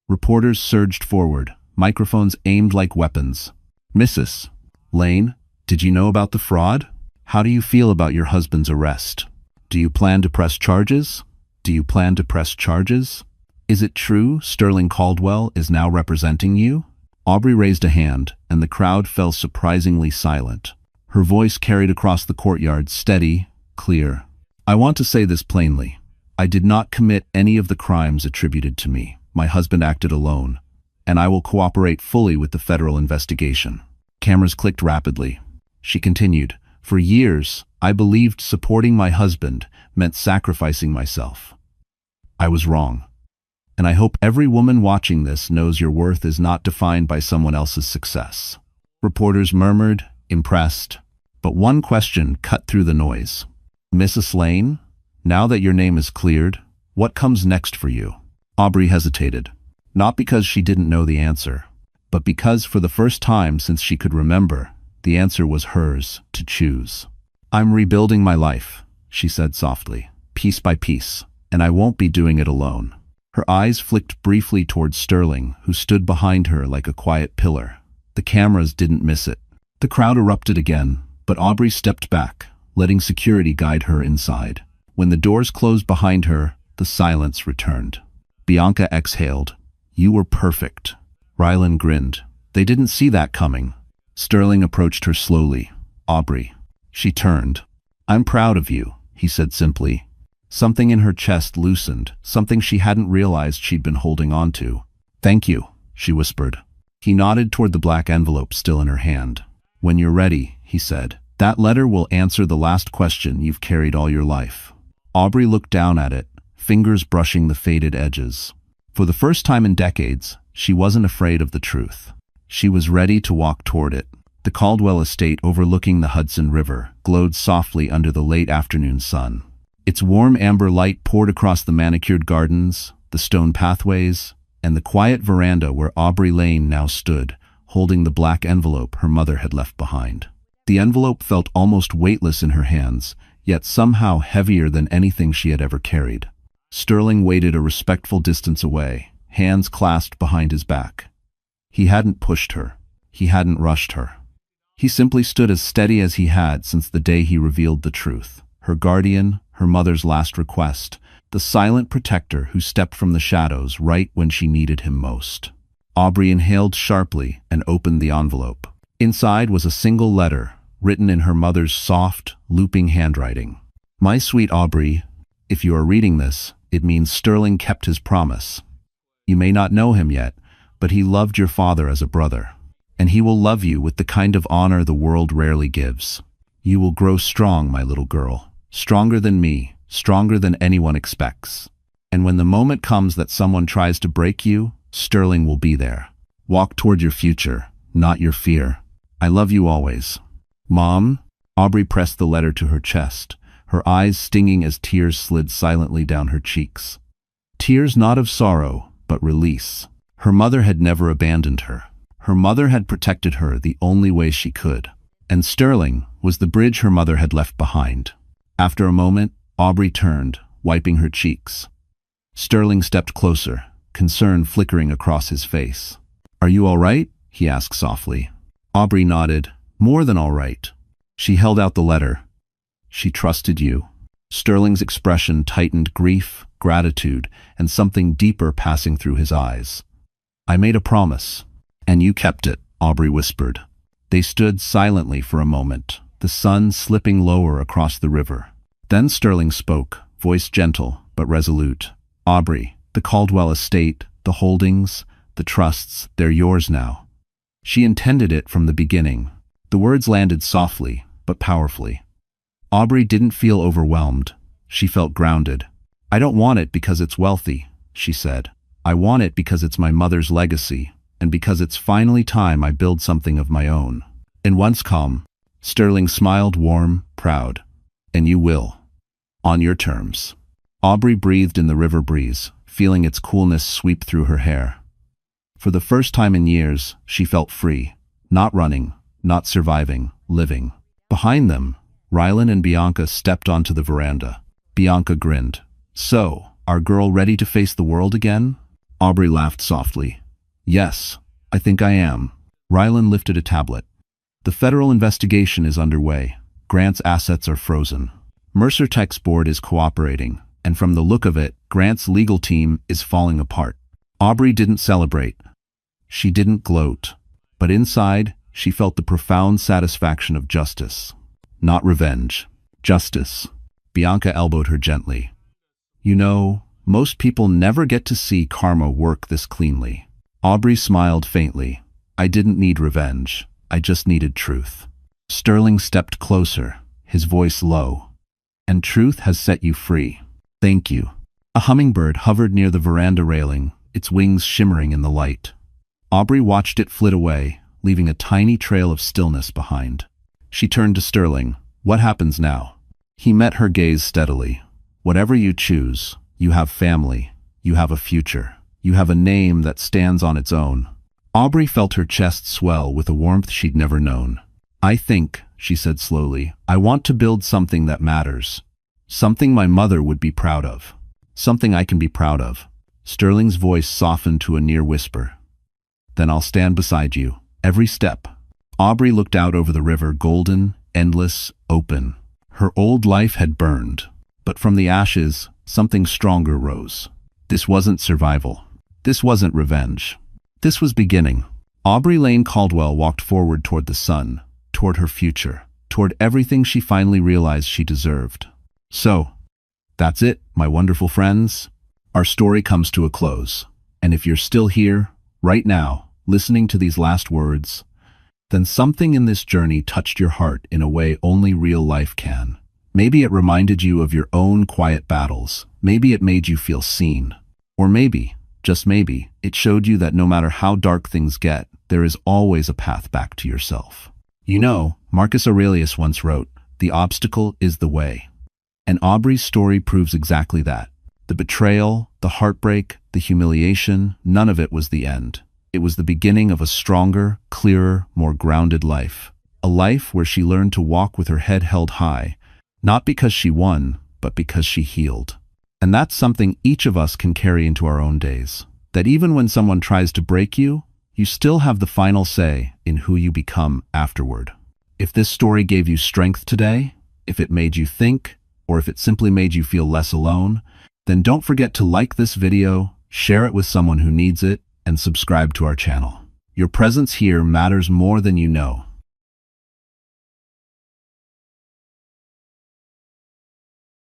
Speaker 1: Reporters surged forward, microphones aimed like weapons. Mrs. Lane, did you know about the fraud? How do you feel about your husband's arrest? Do you plan to press charges? Do you plan to press charges? Is it true Sterling Caldwell is now representing you? Aubrey raised a hand, and the crowd fell surprisingly silent. Her voice carried across the courtyard, steady, clear. I want to say this plainly. I did not commit any of the crimes attributed to me. My husband acted alone, and I will cooperate fully with the federal investigation. Cameras clicked rapidly. She continued, For years, I believed supporting my husband meant sacrificing myself. I was wrong. And I hope every woman watching this knows your worth is not defined by someone else's success. Reporters murmured, impressed. But one question cut through the noise. Mrs. Lane, now that your name is cleared, what comes next for you? Aubrey hesitated, not because she didn't know the answer, but because for the first time since she could remember, the answer was hers to choose. I'm rebuilding my life, she said softly, piece by piece, and I won't be doing it alone. Her eyes flicked briefly towards Sterling, who stood behind her like a quiet pillar. The cameras didn't miss it. The crowd erupted again, but Aubrey stepped back, letting security guide her inside. When the doors closed behind her, the silence returned. Bianca exhaled. You were perfect. Rylan grinned. They didn't see that coming. Sterling approached her slowly. Aubrey. She turned. I'm proud of you, he said simply. Something in her chest loosened, something she hadn't realized she'd been holding on to. Thank you, she whispered. He nodded toward the black envelope still in her hand. When you're ready, he said, that letter will answer the last question you've carried all your life. Aubrey looked down at it, fingers brushing the faded edges. For the first time in decades, she wasn't afraid of the truth. She was ready to walk toward it. The Caldwell estate overlooking the Hudson River glowed softly under the late afternoon sun. Its warm amber light poured across the manicured gardens, the stone pathways, and the quiet veranda where Aubrey Lane now stood, holding the black envelope her mother had left behind. The envelope felt almost weightless in her hands, yet somehow heavier than anything she had ever carried. Sterling waited a respectful distance away, hands clasped behind his back. He hadn't pushed her. He hadn't rushed her. He simply stood as steady as he had since the day he revealed the truth. Her guardian, her mother's last request, the silent protector who stepped from the shadows right when she needed him most. Aubrey inhaled sharply and opened the envelope. Inside was a single letter, written in her mother's soft, looping handwriting. My sweet Aubrey, if you are reading this, it means Sterling kept his promise. You may not know him yet, but he loved your father as a brother, and he will love you with the kind of honor the world rarely gives. You will grow strong, my little girl, stronger than me, stronger than anyone expects. And when the moment comes that someone tries to break you, Sterling will be there. Walk toward your future, not your fear. I love you always. Mom? Aubrey pressed the letter to her chest, her eyes stinging as tears slid silently down her cheeks. Tears not of sorrow, but release. Her mother had never abandoned her. Her mother had protected her the only way she could. And Sterling was the bridge her mother had left behind. After a moment, Aubrey turned, wiping her cheeks. Sterling stepped closer, concern flickering across his face. Are you all right? He asked softly. Aubrey nodded. More than all right. She held out the letter. She trusted you. Sterling's expression tightened, grief, gratitude, and something deeper passing through his eyes. I made a promise, and you kept it, Aubrey whispered. They stood silently for a moment, the sun slipping lower across the river. Then Sterling spoke, voice gentle but resolute. Aubrey, the Caldwell estate, the holdings, the trusts, they're yours now. She intended it from the beginning. The words landed softly, but powerfully. Aubrey didn't feel overwhelmed. She felt grounded. I don't want it because it's wealthy, she said. I want it because it's my mother's legacy, and because it's finally time I build something of my own. And once calm, Sterling smiled, warm, proud. And you will. On your terms. Aubrey breathed in the river breeze, feeling its coolness sweep through her hair. For the first time in years, she felt free. Not running, not surviving, living. Behind them, Rylan and Bianca stepped onto the veranda. Bianca grinned. So, our girl ready to face the world again? Aubrey laughed softly. Yes, I think I am. Rylan lifted a tablet. The federal investigation is underway. Grant's assets are frozen. Mercer Tech's board is cooperating, and from the look of it, Grant's legal team is falling apart. Aubrey didn't celebrate. She didn't gloat. But inside, she felt the profound satisfaction of justice. Not revenge. Justice. Bianca elbowed her gently. You know, most people never get to see karma work this cleanly. Aubrey smiled faintly. I didn't need revenge. I just needed truth. Sterling stepped closer, his voice low. And truth has set you free. Thank you. A hummingbird hovered near the veranda railing, its wings shimmering in the light. Aubrey watched it flit away, leaving a tiny trail of stillness behind. She turned to Sterling. What happens now? He met her gaze steadily. Whatever you choose, you have family, you have a future, you have a name that stands on its own. Aubrey felt her chest swell with a warmth she'd never known. I think, she said slowly, I want to build something that matters. Something my mother would be proud of. Something I can be proud of. Sterling's voice softened to a near whisper. Then I'll stand beside you, every step. Aubrey looked out over the river, golden, endless, open. Her old life had burned, but from the ashes, something stronger rose. This wasn't survival. This wasn't revenge. This was beginning. Aubrey Lane Caldwell walked forward toward the sun, toward her future, toward everything she finally realized she deserved. So, that's it, my wonderful friends. Our story comes to a close. And if you're still here, right now, listening to these last words, then something in this journey touched your heart in a way only real life can. Maybe it reminded you of your own quiet battles. Maybe it made you feel seen. Or maybe, just maybe, it showed you that no matter how dark things get, there is always a path back to yourself. You know, Marcus Aurelius once wrote, "The obstacle is the way." And Aubrey's story proves exactly that. The betrayal, the heartbreak, the humiliation, none of it was the end. It was the beginning of a stronger, clearer, more grounded life. A life where she learned to walk with her head held high, not because she won, but because she healed. And that's something each of us can carry into our own days. That even when someone tries to break you, you still have the final say in who you become afterward. If this story gave you strength today, if it made you think, or if it simply made you feel less alone, then don't forget to like this video, share it with someone who needs it, and subscribe to our channel. Your presence here matters more than you know.